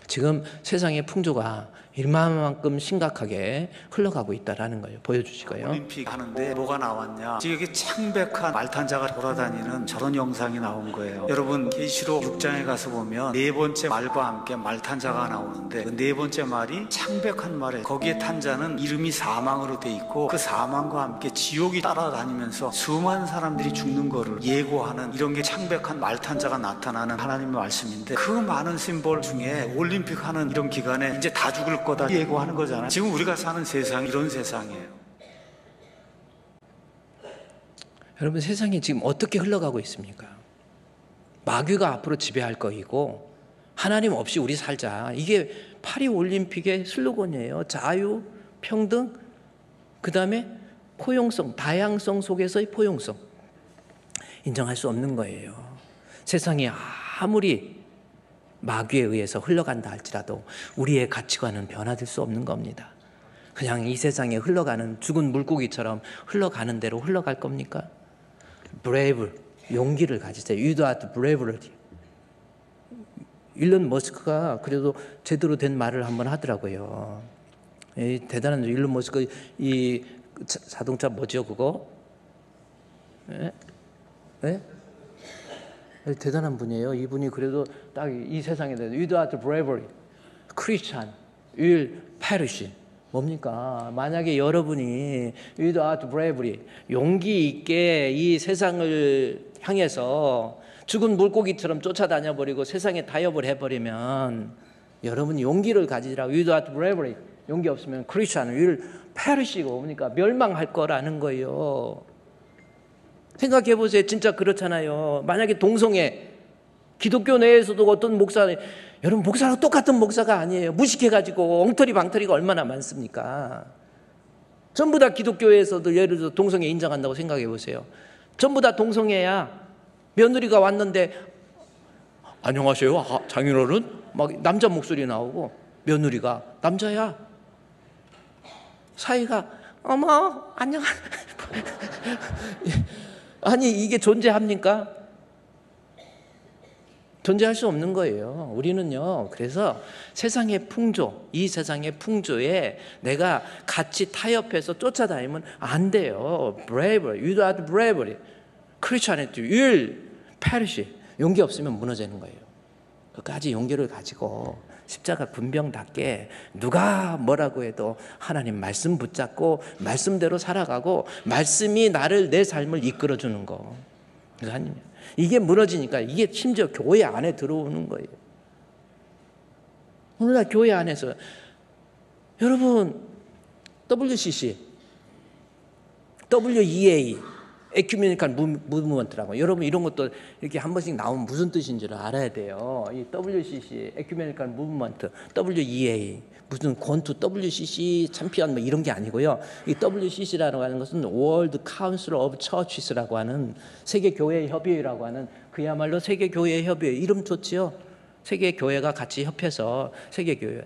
지금 세상의 풍조가 이만큼 심각하게 흘러가고 있다라는 거예요. 보여주시고요. 올림픽 하는데 뭐가 나왔냐? 지금 여기 창백한 말탄자가 돌아다니는 저런 영상이 나온 거예요. 여러분 계시록 6장에 가서 보면 네 번째 말과 함께 말탄자가 나오는데, 그 네 번째 말이 창백한 말에, 거기에 탄자는 이름이 사망으로 돼 있고, 그 사망과 함께 지옥이 따라다니면서 수많은 사람들이 죽는 거를 예고하는, 이런 게 창백한 말탄자가 나타나는 하나님의 말씀인데, 그 많은 심볼 중에 올림픽 하는 이런 기간에 이제 다 죽을 거다 예고하는 거잖아요. 지금 우리가 사는 세상이 이런 세상이에요. 여러분, 세상이 지금 어떻게 흘러가고 있습니까? 마귀가 앞으로 지배할 거이고, 하나님 없이 우리 살자. 이게 파리올림픽의 슬로건이에요. 자유, 평등, 그 다음에 포용성, 다양성 속에서의 포용성. 인정할 수 없는 거예요. 세상이 아무리 마귀에 의해서 흘러간다 할지라도 우리의 가치관은 변화될 수 없는 겁니다. 그냥 이 세상에 흘러가는 죽은 물고기처럼 흘러가는 대로 흘러갈 겁니까? brave, 용기를 가지세요. You do have bravery. 일론 머스크가 그래도 제대로 된 말을 한번 하더라고요. 대단한 일론 머스크, 이 자동차 뭐죠 그거? 예? 예? 대단한 분이에요. 이분이 그래도 딱 이 세상에 대해서 without bravery, Christian will perish. 뭡니까? 만약에 여러분이 without bravery, 용기 있게 이 세상을 향해서 죽은 물고기처럼 쫓아다녀 버리고 세상에 타협을 해버리면, 여러분이 용기를 가지라고, without bravery, 용기 없으면 Christian will perish가 뭡니까? 멸망할 거라는 거예요. 생각해 보세요. 진짜 그렇잖아요. 만약에 동성애, 기독교 내에서도 어떤 목사, 여러분 목사랑 똑같은 목사가 아니에요. 무식해가지고 엉터리 방터리가 얼마나 많습니까? 전부 다 기독교에서도 예를 들어 동성애 인정한다고 생각해 보세요. 전부 다 동성애야. 며느리가 왔는데 안녕하세요 장인어른, 막 남자 목소리 나오고, 며느리가 남자야. 사이가 어머 안녕. 아니 이게 존재합니까? 존재할 수 없는 거예요. 우리는요, 그래서 세상의 풍조, 이 세상의 풍조에 내가 같이 타협해서 쫓아다니면 안 돼요. bravery, you do have bravery, Christianity will perish. 용기 없으면 무너지는 거예요. 끝까지 용기를 가지고 십자가 군병답게 누가 뭐라고 해도 하나님 말씀 붙잡고 말씀대로 살아가고, 말씀이 나를, 내 삶을 이끌어주는 거. 이게 무너지니까 이게 심지어 교회 안에 들어오는 거예요. 오늘날 교회 안에서 여러분 WCC, WEA, 에큐메니컬 무브먼트라고, 여러분 이런 것도 이렇게 한 번씩 나오면 무슨 뜻인지를 알아야 돼요. 이 WCC, 에큐메니컬 무브먼트, WEA, 무슨 권투 WCC 챔피언 뭐 이런 게 아니고요. 이 WCC라고 하는 것은 World Council of Churches라고 하는 세계 교회 협의회라고 하는, 그야말로 세계 교회 협의회, 이름 좋지요. 세계 교회가 같이 협해서 세계 교회.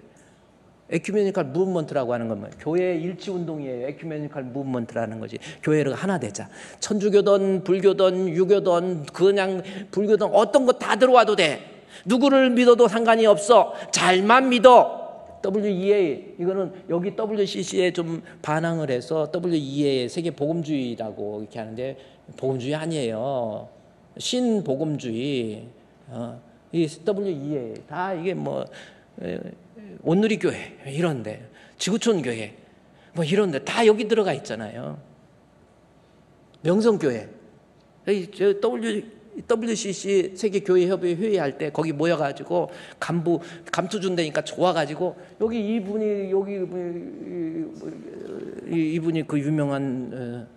에큐메니컬 무브먼트라고 하는 건 뭐예요? 교회 일치 운동이에요. 에큐메니컬 무브먼트라는 거지. 교회를 하나 되자. 천주교든 불교든 유교든 그냥 불교든 어떤 거 다 들어와도 돼. 누구를 믿어도 상관이 없어. 잘만 믿어. WEA 이거는 여기 WCC에 좀 반항을 해서 WEA 세계 복음주의라고 이렇게 하는데 복음주의 아니에요. 신복음주의. 이 WEA 다 이게 뭐 온누리 교회 이런데 지구촌 교회 뭐 이런데 다 여기 들어가 있잖아요. 명성교회 WCC 세계교회협의 회의할 때 거기 모여가지고 간부 감투 준다니까 좋아가지고 여기 이분이 그 유명한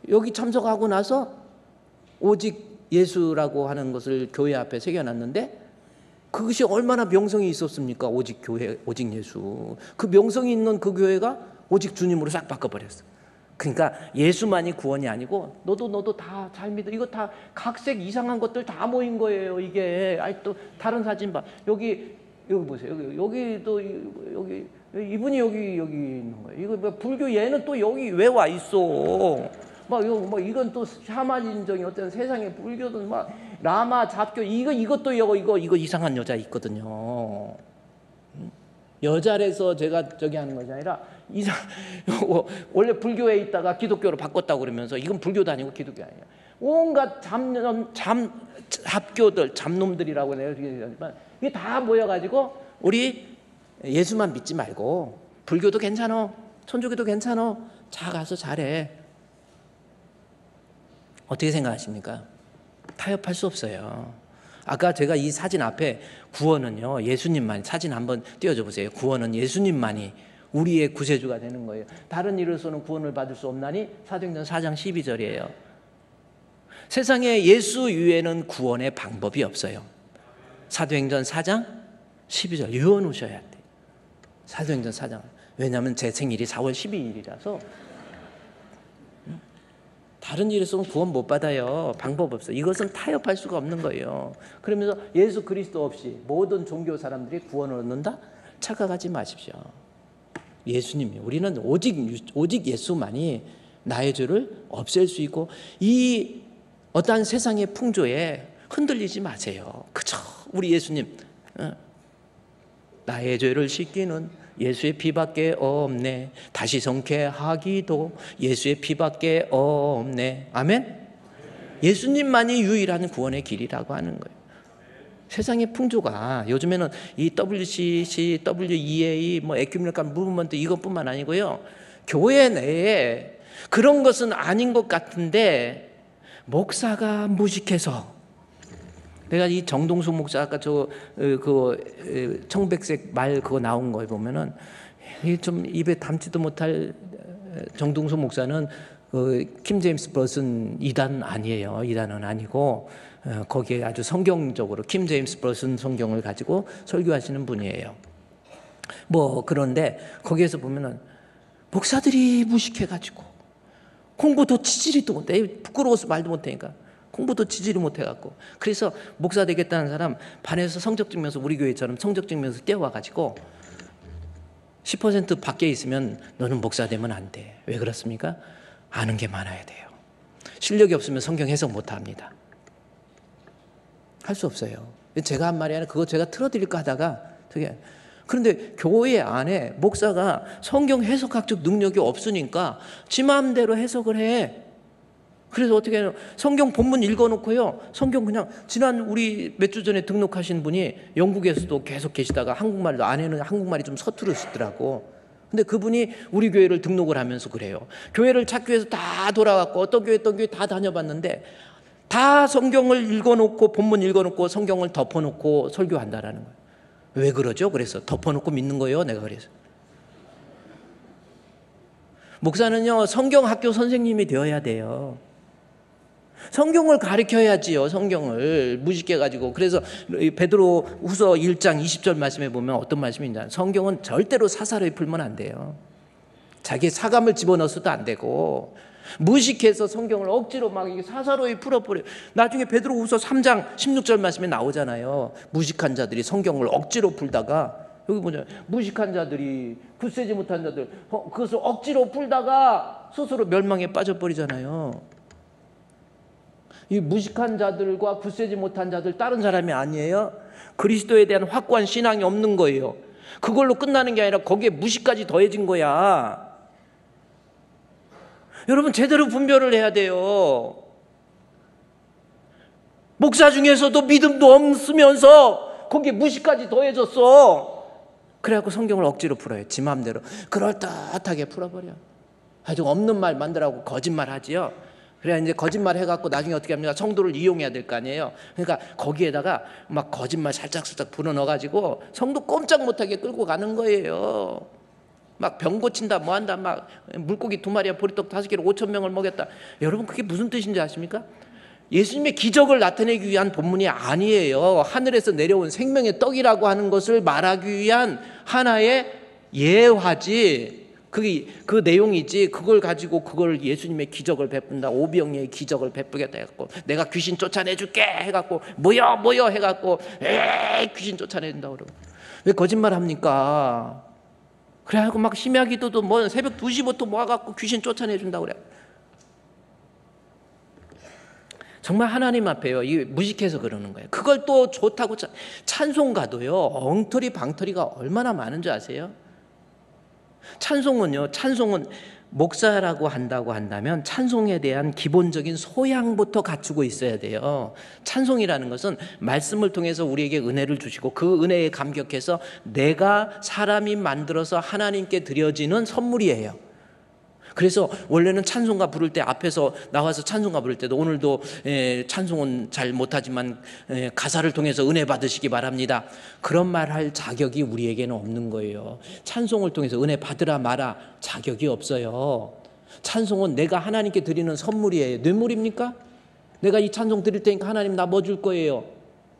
여기 참석하고 나서 오직 예수라고 하는 것을 교회 앞에 새겨놨는데 그것이 얼마나 명성이 있었습니까? 오직 교회, 오직 예수. 그 명성이 있는 그 교회가 오직 주님으로 싹 바꿔버렸어. 그러니까 예수만이 구원이 아니고 너도 다 잘 믿어. 이거 다 각색 이상한 것들 다 모인 거예요. 이게 아니 또 다른 사진 봐. 여기 보세요. 여기도 여기 이분이 여기 있는 거예요. 이거 뭐 불교 얘는 또 여기 왜 와 있어? 이건 또 샤머니즘적인 어떤 세상의 불교든 막 라마 잡교 이것도 이거 이상한 여자 있거든요. 여자라서 제가 저기 하는 것이 아니라 원래 불교에 있다가 기독교로 바꿨다고 그러면서 이건 불교도 아니고 기독교 아니야. 온갖 잡교들 잡놈들이라고 내가 얘기하지만 이게 다 모여가지고 우리 예수만 믿지 말고 불교도 괜찮어, 천주교도 괜찮어, 자 가서 잘해. 어떻게 생각하십니까? 타협할 수 없어요. 아까 제가 이 사진 앞에 구원은요, 예수님만이, 사진 한번 띄워줘 보세요. 구원은 예수님만이 우리의 구세주가 되는 거예요. 다른 이로서는 구원을 받을 수 없나니 사도행전 4장 12절이에요. 세상에 예수 이외에는 구원의 방법이 없어요. 사도행전 4장 12절 외워놓으셔야 돼요. 사도행전 4장. 왜냐하면 제 생일이 4월 12일이라서 다른 일에서는 구원 못 받아요. 방법 없어요. 이것은 타협할 수가 없는 거예요. 그러면서 예수 그리스도 없이 모든 종교 사람들이 구원을 얻는다? 착각하지 마십시오. 예수님이 우리는 오직 예수만이 나의 죄를 없앨 수 있고 이 어떠한 세상의 풍조에 흔들리지 마세요. 그저 우리 예수님 나의 죄를 씻기는 예수의 피밖에 없네. 다시 성쾌하기도 예수의 피밖에 없네. 아멘. 예수님만이 유일한 구원의 길이라고 하는 거예요. 세상의 풍조가 요즘에는 이 WCC, WEA, 에큐메니컬 무브먼트 이것뿐만 아니고요. 교회 내에 그런 것은 아닌 것 같은데 목사가 무식해서 내가 이 정동수 목사 아까 청백색 말 그거 나온 거 보면은 좀 입에 담지도 못할 정동수 목사는 킴 제임스 버슨 이단 아니에요. 이단은 아니고 거기에 아주 성경적으로 킴 제임스 버슨 성경을 가지고 설교하시는 분이에요. 그런데 거기에서 보면은 목사들이 무식해가지고 공부도 치지리도 못해. 부끄러워서 말도 못하니까. 공부도 지지를 못해갖고 그래서 목사 되겠다는 사람 반에서 성적 증명서 우리 교회처럼 성적 증명서 떼어와가지고 10% 밖에 있으면 너는 목사 되면 안 돼. 왜 그렇습니까? 아는 게 많아야 돼요. 실력이 없으면 성경 해석 못합니다. 할 수 없어요. 제가 한 말이 아니라 그거 제가 틀어드릴까 하다가 그런데 교회 안에 목사가 성경 해석학적 능력이 없으니까 지 마음대로 해석을 해. 그래서 어떻게 해요? 성경 본문 읽어놓고요. 성경 그냥 지난 우리 몇 주 전에 등록하신 분이 영국에서도 계속 계시다가 한국말도 안에는 한국말이 좀 서투르시더라고. 근데 그분이 우리 교회를 등록을 하면서 그래요. 교회를 찾기 위해서 다 돌아갔고 어떤 교회 다 다녀봤는데 다 성경을 읽어놓고 본문 읽어놓고 성경을 덮어놓고 설교한다라는 거예요. 왜 그러죠? 그래서 덮어놓고 믿는 거예요. 내가 그래서. 목사는요 성경학교 선생님이 되어야 돼요. 성경을 가르쳐야지요. 성경을 무식해가지고. 그래서 베드로 후서 1장 20절 말씀에 보면 어떤 말씀인지 성경은 절대로 사사로이 풀면 안 돼요. 자기의 사감을 집어넣어서도 안 되고 무식해서 성경을 억지로 막 사사로이 풀어버려요. 나중에 베드로 후서 3장 16절 말씀에 나오잖아요. 무식한 자들이 성경을 억지로 풀다가 여기 보자. 무식한 자들이, 굳세지 못한 자들, 그것을 억지로 풀다가 스스로 멸망에 빠져버리잖아요. 이 무식한 자들과 굳세지 못한 자들 다른 사람이 아니에요. 그리스도에 대한 확고한 신앙이 없는 거예요. 그걸로 끝나는 게 아니라 거기에 무식까지 더해진 거야. 여러분 제대로 분별을 해야 돼요. 목사 중에서도 믿음도 없으면서 거기에 무식까지 더해졌어. 그래갖고 성경을 억지로 풀어요. 지 마음대로 그럴듯하게 풀어버려. 아주 없는 말 만들라고 거짓말 하지요. 그래야 이제 거짓말 해갖고 나중에 어떻게 합니까? 성도를 이용해야 될 거 아니에요. 그러니까 거기에다가 막 거짓말 살짝 불어넣어가지고 성도 꼼짝 못하게 끌고 가는 거예요. 막 병 고친다 뭐 한다 막 물고기 2마리에 보리떡 5개로 5,000명을 먹였다. 여러분 그게 무슨 뜻인지 아십니까? 예수님의 기적을 나타내기 위한 본문이 아니에요. 하늘에서 내려온 생명의 떡이라고 하는 것을 말하기 위한 하나의 예화지. 그 내용이지. 그걸 가지고 그걸 예수님의 기적을 베푼다. 오병이의 기적을 베푸겠다 해갖고 내가 귀신 쫓아내줄게 해갖고 모여 해갖고 귀신 쫓아낸다 그러고 왜 거짓말 합니까? 그래갖고 막 심야기도도 뭐 새벽 2시부터 모아갖고 귀신 쫓아내준다 그래. 정말 하나님 앞에요. 이 무식해서 그러는 거예요. 그걸 또 좋다고 찬송가도요. 엉터리 방터리가 얼마나 많은 줄 아세요? 찬송은 목사라고 한다고 한다면 찬송에 대한 기본적인 소양부터 갖추고 있어야 돼요. 찬송이라는 것은 말씀을 통해서 우리에게 은혜를 주시고 그 은혜에 감격해서 내가 사람이 만들어서 하나님께 드려지는 선물이에요. 그래서 원래는 찬송가 부를 때 앞에서 나와서 찬송가 부를 때도 오늘도 찬송은 잘 못하지만 가사를 통해서 은혜 받으시기 바랍니다. 그런 말 할 자격이 우리에게는 없는 거예요. 찬송을 통해서 은혜 받으라 마라 자격이 없어요. 찬송은 내가 하나님께 드리는 선물이에요. 뇌물입니까? 내가 이 찬송 드릴 테니까 하나님 나 뭐 줄 거예요.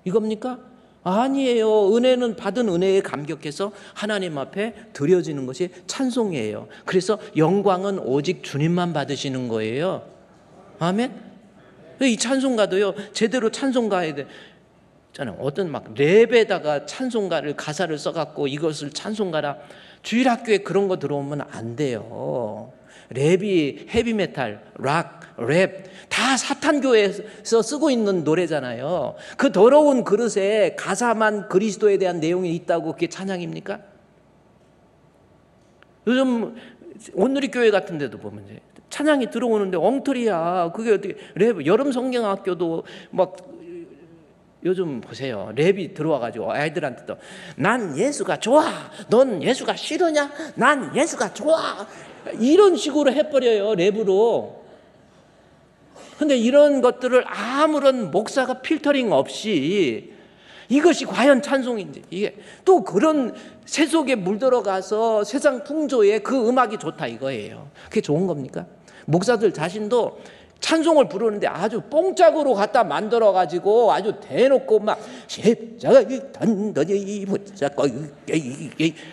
이겁니까? 아니에요. 은혜는 받은 은혜에 감격해서 하나님 앞에 드려지는 것이 찬송이에요. 그래서 영광은 오직 주님만 받으시는 거예요. 아멘. 이 찬송가도요. 제대로 찬송가에 저는 어떤 막 랩에다가 찬송가를 가사를 써갖고 이것을 찬송가라. 주일학교에 그런 거 들어오면 안 돼요. 랩이 헤비메탈, 락, 랩 다 사탄교회에서 쓰고 있는 노래잖아요. 그 더러운 그릇에 가사만 그리스도에 대한 내용이 있다고 그게 찬양입니까? 요즘 온누리 교회 같은 데도 보면 찬양이 들어오는데 엉터리야. 그게 어떻게 랩 여름 성경학교도 막 요즘 보세요. 랩이 들어와가지고 아이들한테도 난 예수가 좋아. 넌 예수가 싫으냐? 난 예수가 좋아. 이런 식으로 해버려요. 랩으로. 근데 이런 것들을 아무런 목사가 필터링 없이 이것이 과연 찬송인지 이게 또 그런 세속에 물들어가서 세상 풍조에 그 음악이 좋다 이거예요. 그게 좋은 겁니까? 목사들 자신도 찬송을 부르는데 아주 뽕짝으로 갖다 만들어가지고 아주 대놓고 막 십자가의 단단히 붙잡고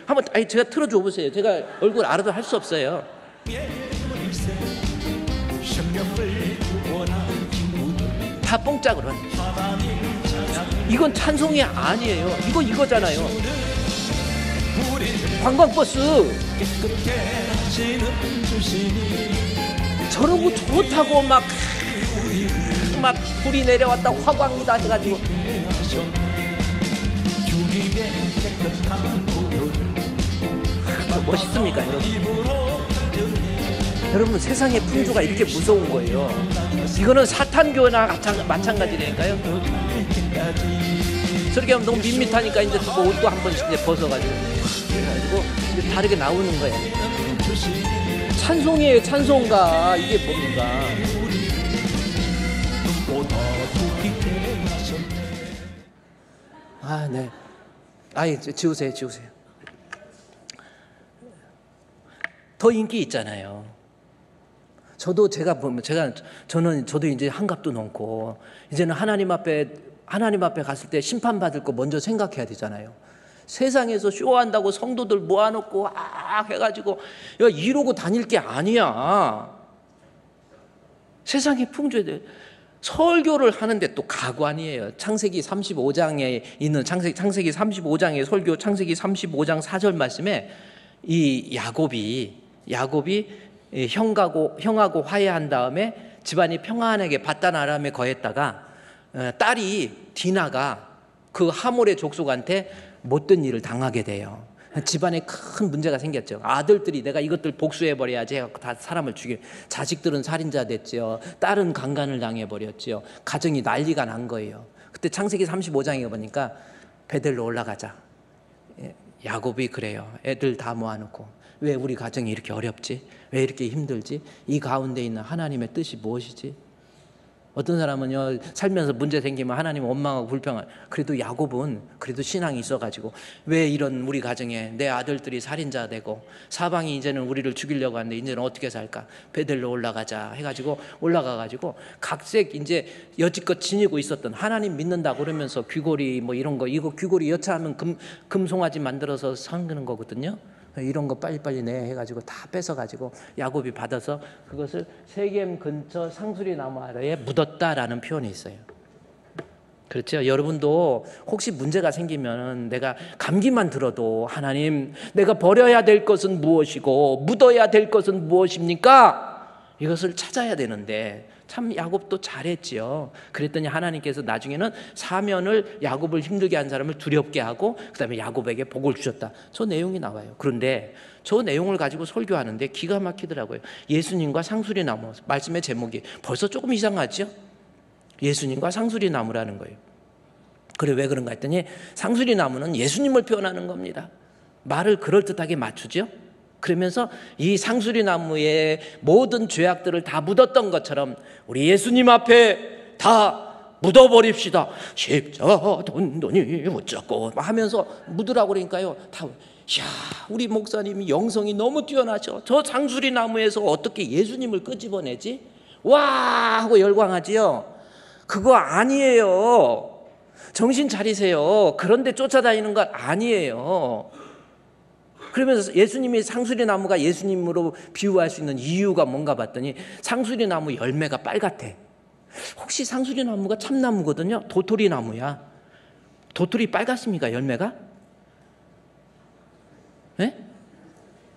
한번 제가 틀어줘 보세요. 제가 얼굴 알아도 할 수 없어요. 다 뽕짝으로 이건 찬송이 아니에요. 이거잖아요. 관광버스 저러고 좋다고 막 불이 내려왔다 화광이다 해가지고 멋있습니까 여러분 세상의 풍조가 이렇게 무서운 거예요. 이거는 사탄교나 마찬가지라니까요. 저렇게 하면 너무 밋밋하니까 이제 또 옷도 한 번씩 이제 벗어가지고 이제 다르게 나오는 거예요. 찬송이에요. 찬송가 이게 뭡니까? 아, 네. 아이 지우세요. 더 인기 있잖아요. 저도 저도 이제 한갑도 넘고 이제는 하나님 앞에 갔을 때 심판 받을 거 먼저 생각해야 되잖아요. 세상에서 쇼한다고 성도들 모아놓고 해가지고 이러고 다닐 게 아니야. 세상의 풍조에 대해 설교를 하는데 또 가관이에요. 창세기 35장에 있는 창세기 35장의 설교, 창세기 35장 4절 말씀에 이 야곱이 형하고 화해한 다음에 집안이 평안하게 바단 아람에 거했다가 딸이 디나가 그 하몰의 족속한테 못된 일을 당하게 돼요. 집안에 큰 문제가 생겼죠. 아들들이 내가 이것들 복수해버려야지 해서 다 사람을 죽여. 자식들은 살인자 됐죠. 딸은 강간을 당해버렸죠. 가정이 난리가 난 거예요. 그때 창세기 35장에 보니까 베델로 올라가자. 야곱이 그래요. 애들 다 모아놓고 왜 우리 가정이 이렇게 어렵지? 왜 이렇게 힘들지? 이 가운데 있는 하나님의 뜻이 무엇이지? 어떤 사람은요, 살면서 문제 생기면 하나님 원망하고 불평하고, 그래도 야곱은 그래도 신앙이 있어가지고 왜 이런 우리 가정에 내 아들들이 살인자 되고 사방이 이제는 우리를 죽이려고 하는데 이제는 어떻게 살까? 베델로 올라가자 해가지고 올라가가지고 각색 이제 여지껏 지니고 있었던 하나님 믿는다 그러면서 귀걸이 뭐 이런 거, 이거 귀걸이 여차하면 금송아지 만들어서 사는 거거든요. 이런 거 빨리빨리 내 해가지고 다 뺏어가지고 야곱이 받아서 그것을 세겜 근처 상수리 나무 아래에 묻었다라는 표현이 있어요. 그렇죠? 여러분도 혹시 문제가 생기면 내가 감기만 들어도 하나님, 내가 버려야 될 것은 무엇이고 묻어야 될 것은 무엇입니까? 이것을 찾아야 되는데 참 야곱도 잘했지요. 그랬더니 하나님께서 나중에는 사면을 야곱을 힘들게 한 사람을 두렵게 하고 그 다음에 야곱에게 복을 주셨다. 저 내용이 나와요. 그런데 저 내용을 가지고 설교하는데 기가 막히더라고요. 예수님과 상수리 나무, 말씀의 제목이 벌써 조금 이상하죠? 예수님과 상수리 나무라는 거예요. 그래 왜 그런가 했더니 상수리 나무는 예수님을 표현하는 겁니다. 말을 그럴듯하게 맞추죠. 그러면서 이 상수리 나무의 모든 죄악들을 다 묻었던 것처럼 우리 예수님 앞에 다 묻어버립시다. 십자가 돈돈이 묻자고 하면서 묻으라고 그러니까요. 다, 야, 우리 목사님이 영성이 너무 뛰어나죠. 저 상수리 나무에서 어떻게 예수님을 끄집어내지? 와 하고 열광하지요. 그거 아니에요. 정신 차리세요. 그런데 쫓아다니는 것 아니에요. 그러면서 예수님이 상수리 나무가 예수님으로 비유할 수 있는 이유가 뭔가 봤더니 상수리 나무 열매가 빨갛대. 혹시 상수리 나무가 참나무거든요. 도토리 나무야. 도토리 빨갛습니까? 열매가? 네?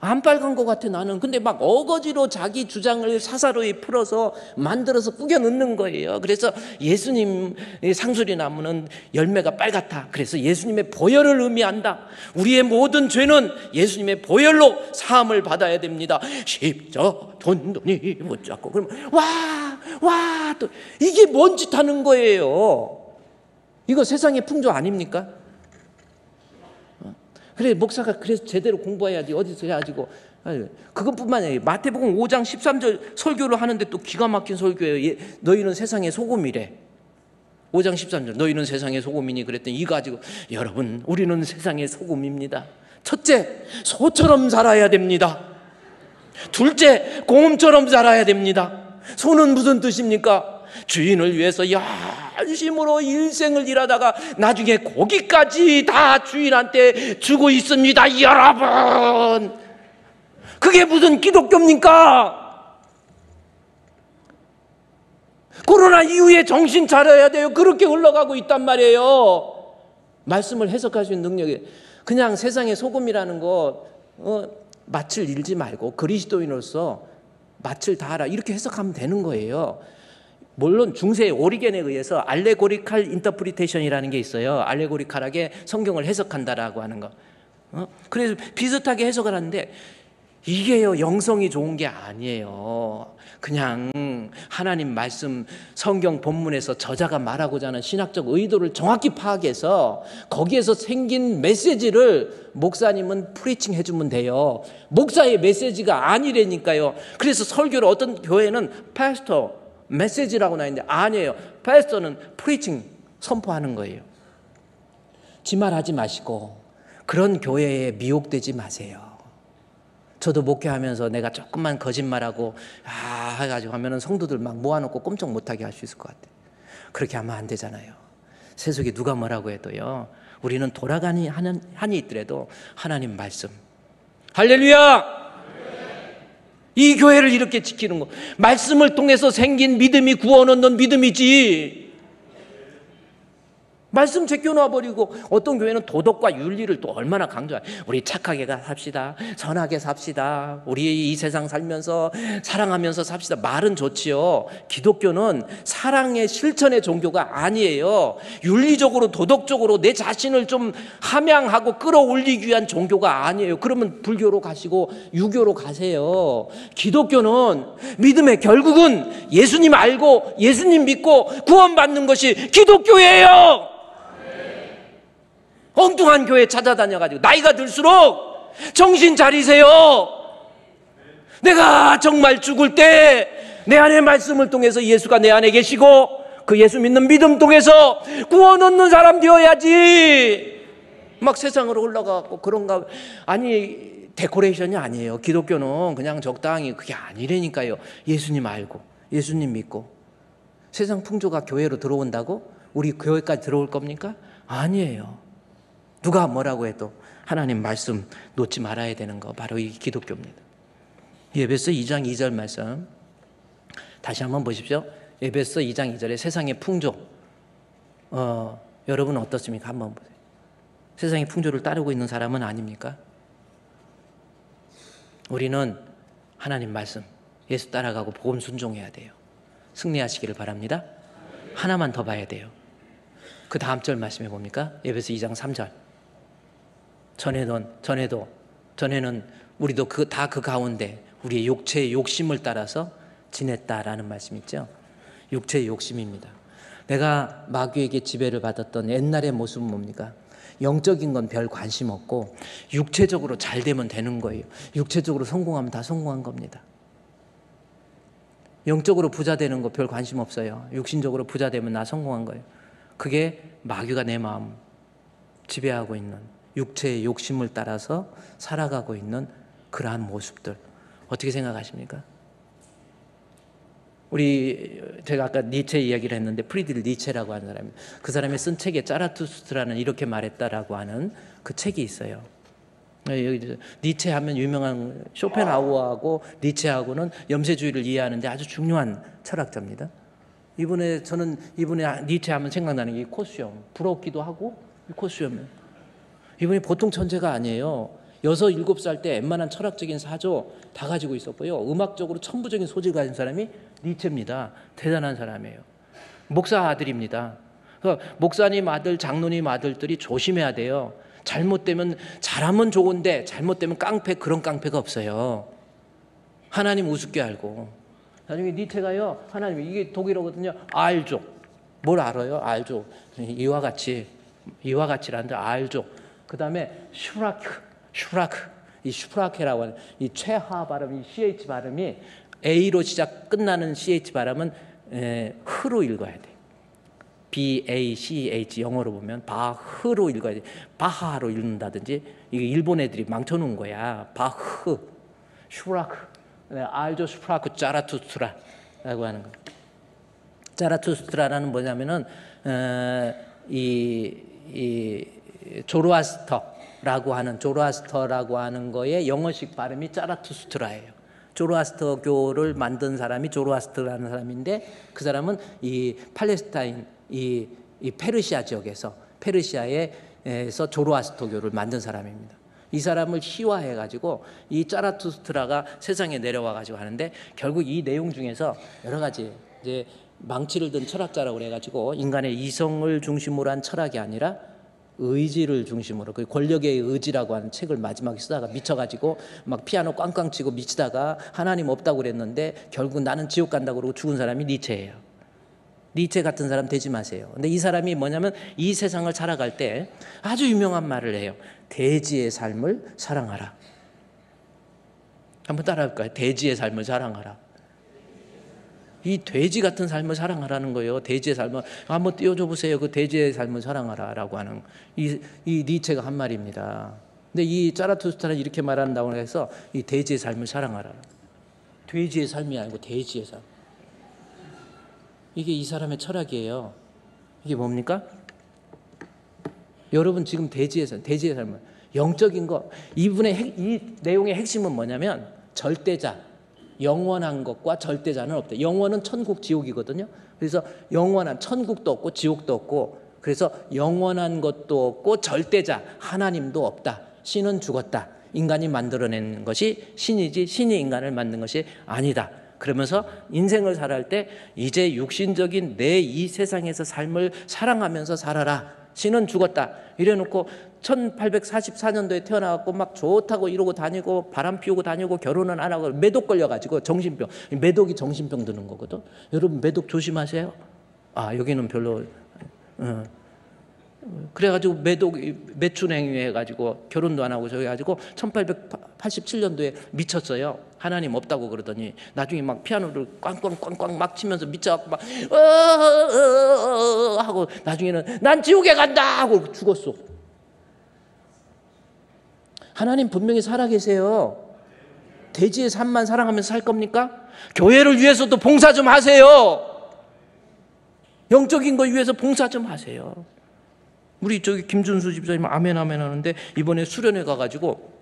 안 빨간 것 같아 나는. 근데 막 어거지로 자기 주장을 사사로이 풀어서 만들어서 꾸겨 넣는 거예요. 그래서 예수님 상수리 나무는 열매가 빨갛다. 그래서 예수님의 보혈을 의미한다. 우리의 모든 죄는 예수님의 보혈로 사함을 받아야 됩니다. 십자가 돈돈이 묻자고. 그러면 와 또 이게 뭔 짓 하는 거예요. 이거 세상의 풍조 아닙니까? 그래 목사가 그래서 제대로 공부해야지 어디서 해가지고 그것뿐만 아니라 마태복음 5장 13절 설교를 하는데 또 기가 막힌 설교예요. 너희는 세상의 소금이래. 5장 13절 너희는 세상의 소금이니 그랬더니 이거 가지고 여러분 우리는 세상의 소금입니다. 첫째 소처럼 살아야 됩니다. 둘째 곰처럼 살아야 됩니다. 소는 무슨 뜻입니까? 주인을 위해서 열심으로 일생을 일하다가 나중에 고기까지 다 주인한테 주고 있습니다. 여러분 그게 무슨 기독교입니까? 코로나 이후에 정신 차려야 돼요. 그렇게 흘러가고 있단 말이에요. 말씀을 해석할 수 있는 능력이 그냥 세상의 소금이라는 거 낯을 잃지 말고 그리스도인으로서 낯을 다하라 이렇게 해석하면 되는 거예요. 물론 중세 오리겐에 의해서 알레고리칼 인터프리테이션이라는 게 있어요. 알레고리칼하게 성경을 해석한다라고 하는 거. 그래서 비슷하게 해석을 하는데 이게요 영성이 좋은 게 아니에요. 그냥 하나님 말씀 성경 본문에서 저자가 말하고자 하는 신학적 의도를 정확히 파악해서 거기에서 생긴 메시지를 목사님은 프리칭 해주면 돼요. 목사의 메시지가 아니라니까요. 그래서 설교를 어떤 교회는 파스터 메시지라고 나있는데 아니에요. 파스터는 프리칭 선포하는 거예요. 지 말하지 마시고 그런 교회에 미혹되지 마세요. 저도 목회하면서 내가 조금만 거짓말하고 해가지고 하면은 성도들 막 모아놓고 꼼짝 못하게 할 수 있을 것 같아요. 그렇게 하면 안 되잖아요. 세속에 누가 뭐라고 해도요 우리는 돌아가니 한이 있더라도 하나님 말씀 할렐루야! 이 교회를 이렇게 지키는 거, 말씀을 통해서 생긴 믿음이 구원 얻는 믿음이지. 말씀 제껴놔버리고 어떤 교회는 도덕과 윤리를 또 얼마나 강조해. 우리 착하게 삽시다, 선하게 삽시다, 우리 이 세상 살면서 사랑하면서 삽시다. 말은 좋지요. 기독교는 사랑의 실천의 종교가 아니에요. 윤리적으로 도덕적으로 내 자신을 좀 함양하고 끌어올리기 위한 종교가 아니에요. 그러면 불교로 가시고 유교로 가세요. 기독교는 믿음의 결국은 예수님 알고 예수님 믿고 구원받는 것이 기독교예요. 엉뚱한 교회 찾아다녀가지고 나이가 들수록 정신 차리세요. 내가 정말 죽을 때 내 안에 말씀을 통해서 예수가 내 안에 계시고 그 예수 믿는 믿음 통해서 구원 얻는 사람 되어야지. 막 세상으로 올라가고 그런가. 아니, 데코레이션이 아니에요. 기독교는 그냥 적당히 그게 아니라니까요. 예수님 알고 예수님 믿고. 세상 풍조가 교회로 들어온다고 우리 교회까지 들어올 겁니까? 아니에요. 누가 뭐라고 해도 하나님 말씀 놓지 말아야 되는 거 바로 이 기독교입니다. 에베소 2장 2절 말씀 다시 한번 보십시오. 에베소 2장 2절에 세상의 풍조, 여러분 어떻습니까? 한번 보세요. 세상의 풍조를 따르고 있는 사람은 아닙니까? 우리는 하나님 말씀 예수 따라가고 복음 순종해야 돼요. 승리하시기를 바랍니다. 하나만 더 봐야 돼요. 그 다음 절 말씀해 봅니까? 에베소 2장 3절. 전에는 우리도 다 그 가운데 우리의 육체의 욕심을 따라서 지냈다라는 말씀 있죠. 육체의 욕심입니다. 내가 마귀에게 지배를 받았던 옛날의 모습은 뭡니까? 영적인 건 별 관심 없고 육체적으로 잘 되면 되는 거예요. 육체적으로 성공하면 다 성공한 겁니다. 영적으로 부자 되는 거 별 관심 없어요. 육신적으로 부자 되면 나 성공한 거예요. 그게 마귀가 내 마음 지배하고 있는 육체의 욕심을 따라서 살아가고 있는 그러한 모습들 어떻게 생각하십니까? 제가 아까 니체 이야기를 했는데 프리드리히 니체라고 하는 사람이 그 사람이 쓴 책에 짜라투스트라는 이렇게 말했다라고 하는 그 책이 있어요. 니체 하면 유명한 쇼펜하우어하고 니체하고는 염세주의를 이해하는데 아주 중요한 철학자입니다. 저는 이분의 니체 하면 생각나는 게 코수염, 부럽기도 하고 코수염. 이분이 보통 천재가 아니에요. 6, 7살 때 웬만한 철학적인 사조 다 가지고 있었고요. 음악적으로 천부적인 소질을 가진 사람이 니체입니다. 대단한 사람이에요. 목사 아들입니다. 그러니까 목사님 아들, 장로님 아들들이 조심해야 돼요. 잘못되면 잘하면 좋은데 잘못되면 깡패, 그런 깡패가 없어요. 하나님 우습게 알고. 나중에 니체가요, 하나님, 이게 독일어거든요. 알죠. 뭘 알아요? 알죠. 이와 같이라는데 알죠. 그 다음에 슈라크. 이 슈프라케라고 하는 이 최하 발음, 이 CH 발음이 A로 끝나는 CH 발음은 흐로 읽어야 돼. BACH 영어로 보면 바흐로 읽어야 돼. 바하로 읽는다든지. 이게 일본 애들이 망쳐놓은 거야. 바흐, 슈라크. 알죠? 슈프라크 짜라투스트라라고 하는 거. 짜라투스트라라는 뭐냐면은 조로아스터라고 하는 거의 영어식 발음이 짜라투스트라예요. 조로아스터교를 만든 사람이 조로아스터라는 사람인데 그 사람은 이 팔레스타인 이 페르시아 지역에서 페르시아에서 조로아스터교를 만든 사람입니다. 이 사람을 희화해 가지고 이 짜라투스트라가 세상에 내려와 가지고 하는데 결국 이 내용 중에서 여러 가지 이제 망치를 든 철학자라고 그래 가지고 인간의 이성을 중심으로 한 철학이 아니라 의지를 중심으로 그 권력의 의지라고 하는 책을 마지막에 쓰다가 미쳐가지고 막 피아노 꽝꽝 치고 미치다가 하나님 없다고 그랬는데 결국 나는 지옥 간다고 그러고 죽은 사람이 니체예요. 니체 같은 사람 되지 마세요. 근데 이 사람이 뭐냐면 이 세상을 살아갈 때 아주 유명한 말을 해요. 대지의 삶을 사랑하라. 한번 따라할까요? 대지의 삶을 사랑하라. 이 돼지 같은 삶을 사랑하라는 거예요. 돼지의 삶을 한번 띄워줘 보세요. 그 돼지의 삶을 사랑하라라고 하는 이 니체가 한 말입니다. 근데 이 짜라투스트라는 이렇게 말한다고 해서 이 돼지의 삶을 사랑하라. 돼지의 삶이 아니고 돼지의 삶. 이게 이 사람의 철학이에요. 이게 뭡니까? 여러분 지금 돼지의 삶은 영적인 거. 이 내용의 핵심은 뭐냐면 절대자, 영원한 것과 절대자는 없다. 영원은 천국 지옥이거든요. 그래서 영원한 천국도 없고 지옥도 없고, 그래서 영원한 것도 없고 절대자 하나님도 없다. 신은 죽었다. 인간이 만들어낸 것이 신이지 신이 인간을 만든 것이 아니다. 그러면서 인생을 살아갈 때 이제 육신적인 내 이 세상에서 삶을 사랑하면서 살아라. 신은 죽었다. 이래놓고 1844년도에 태어나갖고 막 좋다고 이러고 다니고 바람 피우고 다니고 결혼은 안 하고 매독 걸려가지고 정신병. 매독이 정신병 드는 거거든. 여러분 매독 조심하세요. 여기는 별로. 그래가지고 매춘행위 해가지고 결혼도 안 하고 저기 해가지고 1887년도에 미쳤어요. 하나님 없다고 그러더니 나중에 막 피아노를 꽝꽝꽝꽝 막 치면서 미쳐갖고 막 하고 나중에는 난 지옥에 간다 하고 죽었어. 하나님 분명히 살아계세요. 대지의 삶만 사랑하면서 살 겁니까? 교회를 위해서도 봉사 좀 하세요. 영적인 걸 위해서 봉사 좀 하세요. 우리 저기 김준수 집사님 아멘 아멘 하는데 이번에 수련회 가가지고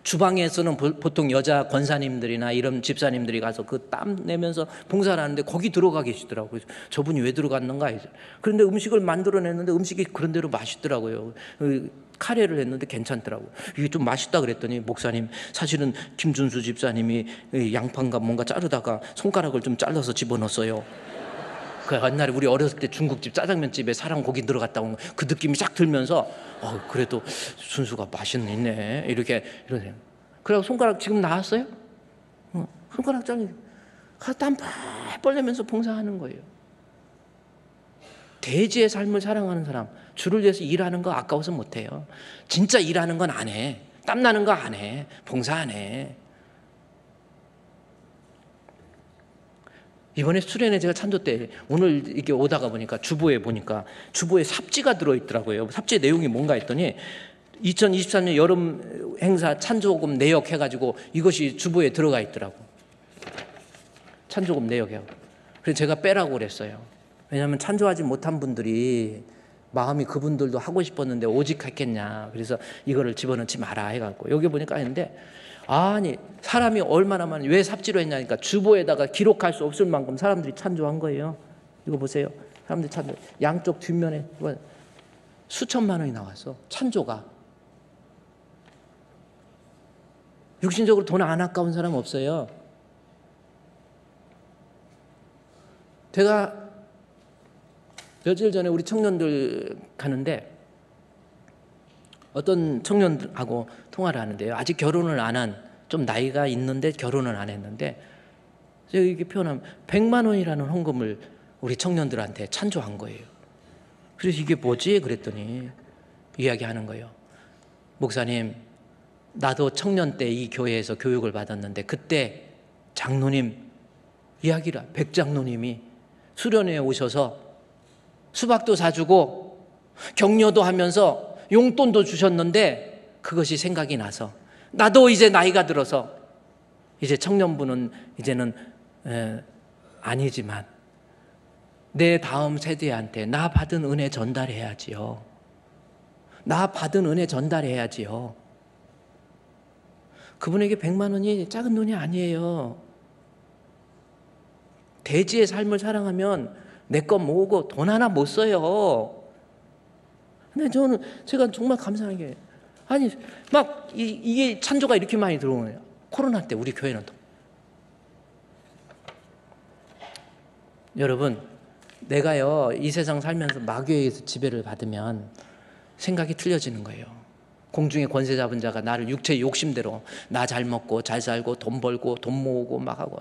주방에서는 보통 여자 권사님들이나 이런 집사님들이 가서 그 땀 내면서 봉사를 하는데 거기 들어가 계시더라고요. 그래서 저분이 왜 들어갔는가 해서. 그런데 음식을 만들어냈는데 음식이 그런 대로 맛있더라고요. 카레를 했는데 괜찮더라고요. 이게 좀 맛있다 그랬더니 목사님 사실은 김준수 집사님이 양파인가 뭔가 자르다가 손가락을 좀 잘라서 집어넣었어요. 그 옛날에 우리 어렸을 때 중국집 짜장면집에 사람 고기 들어갔다 온 그 느낌이 쫙 들면서 그래도 순수가 맛있네 있네 이렇게 이러세요. 그래서 손가락 지금 나왔어요? 손가락 잘리 땀 펄펄 내면서 봉사하는 거예요. 대지의 삶을 사랑하는 사람, 주를 위해서 일하는 거 아까워서 못해요. 진짜 일하는 건 안 해. 땀나는 거 안 해. 봉사 안 해. 이번에 수련회 제가 찬조 때 오늘 이렇게 오다가 보니까 주보에 보니까 주보에 삽지가 들어있더라고요. 삽지의 내용이 뭔가 했더니 2023년 여름 행사 찬조금 내역 해가지고 이것이 주보에 들어가 있더라고. 찬조금 내역이요. 그래서 제가 빼라고 그랬어요. 왜냐하면 찬조하지 못한 분들이 마음이 그분들도 하고 싶었는데 오직 했겠냐. 그래서 이거를 집어넣지 마라 해갖고 여기 보니까 했는데 아니 사람이 얼마나 많이 왜 삽지로 했냐니까 주보에다가 기록할 수 없을 만큼 사람들이 찬조한 거예요. 이거 보세요. 사람들이 찬조 양쪽 뒷면에 수천만 원이 나왔어. 찬조가. 육신적으로 돈 안 아까운 사람 없어요. 제가 며칠 전에 우리 청년들 가는데 어떤 청년하고 통화를 하는데요. 아직 결혼을 안 한 좀 나이가 있는데 결혼을 안 했는데 제가 이렇게 표현하면 100만 원이라는 헌금을 우리 청년들한테 찬조한 거예요. 그래서 이게 뭐지? 그랬더니 이야기하는 거예요. 목사님, 나도 청년 때 이 교회에서 교육을 받았는데 그때 장로님 이야기라 백장로님이 수련회에 오셔서 수박도 사주고 격려도 하면서 용돈도 주셨는데 그것이 생각이 나서 나도 이제 나이가 들어서 이제 청년부는 이제는 아니지만 내 다음 세대한테 나 받은 은혜 전달해야지요. 나 받은 은혜 전달해야지요. 그분에게 100만 원이 작은 돈이 아니에요. 대지의 삶을 사랑하면 내 것 모으고 돈 하나 못 써요. 근데 제가 정말 감사한 게 아니 막 이게 찬조가 이렇게 많이 들어오네요. 코로나 때 우리 교회는 또 여러분 내가요 이 세상 살면서 마귀에게서 지배를 받으면 생각이 틀려지는 거예요. 공중의 권세 잡은 자가 나를 육체의 욕심대로 나 잘 먹고 잘 살고 돈 벌고 돈 모으고 막 하고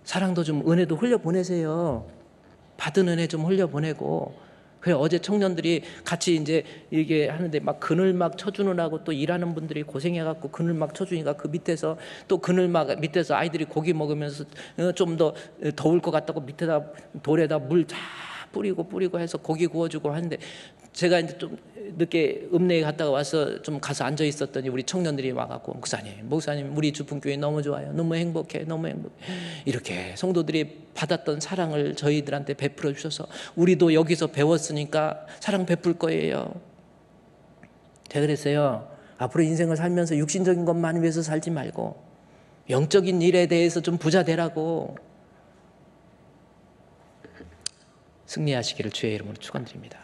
사랑도 좀 은혜도 흘려보내세요. 받은 은혜 좀 흘려보내고. 그래 어제 청년들이 같이 이제 이게 하는데 막 그늘 막 쳐주느라고 또 일하는 분들이 고생해갖고 그늘 막 쳐주니까 그 밑에서 또 그늘 막 밑에서 아이들이 고기 먹으면서 좀 더 더울 것 같다고 밑에다 돌에다 물 쫙 뿌리고 해서 고기 구워주고 하는데 제가 이제 좀 늦게 읍내에 갔다가 와서 좀 가서 앉아 있었더니 우리 청년들이 와갖고 목사님 우리 주품교회 너무 좋아요. 너무 행복해. 이렇게 성도들이 받았던 사랑을 저희들한테 베풀어 주셔서 우리도 여기서 배웠으니까 사랑 베풀 거예요. 제가 그랬어요. 앞으로 인생을 살면서 육신적인 것만 위해서 살지 말고 영적인 일에 대해서 좀 부자 되라고 승리하시기를 주의 이름으로 축원드립니다.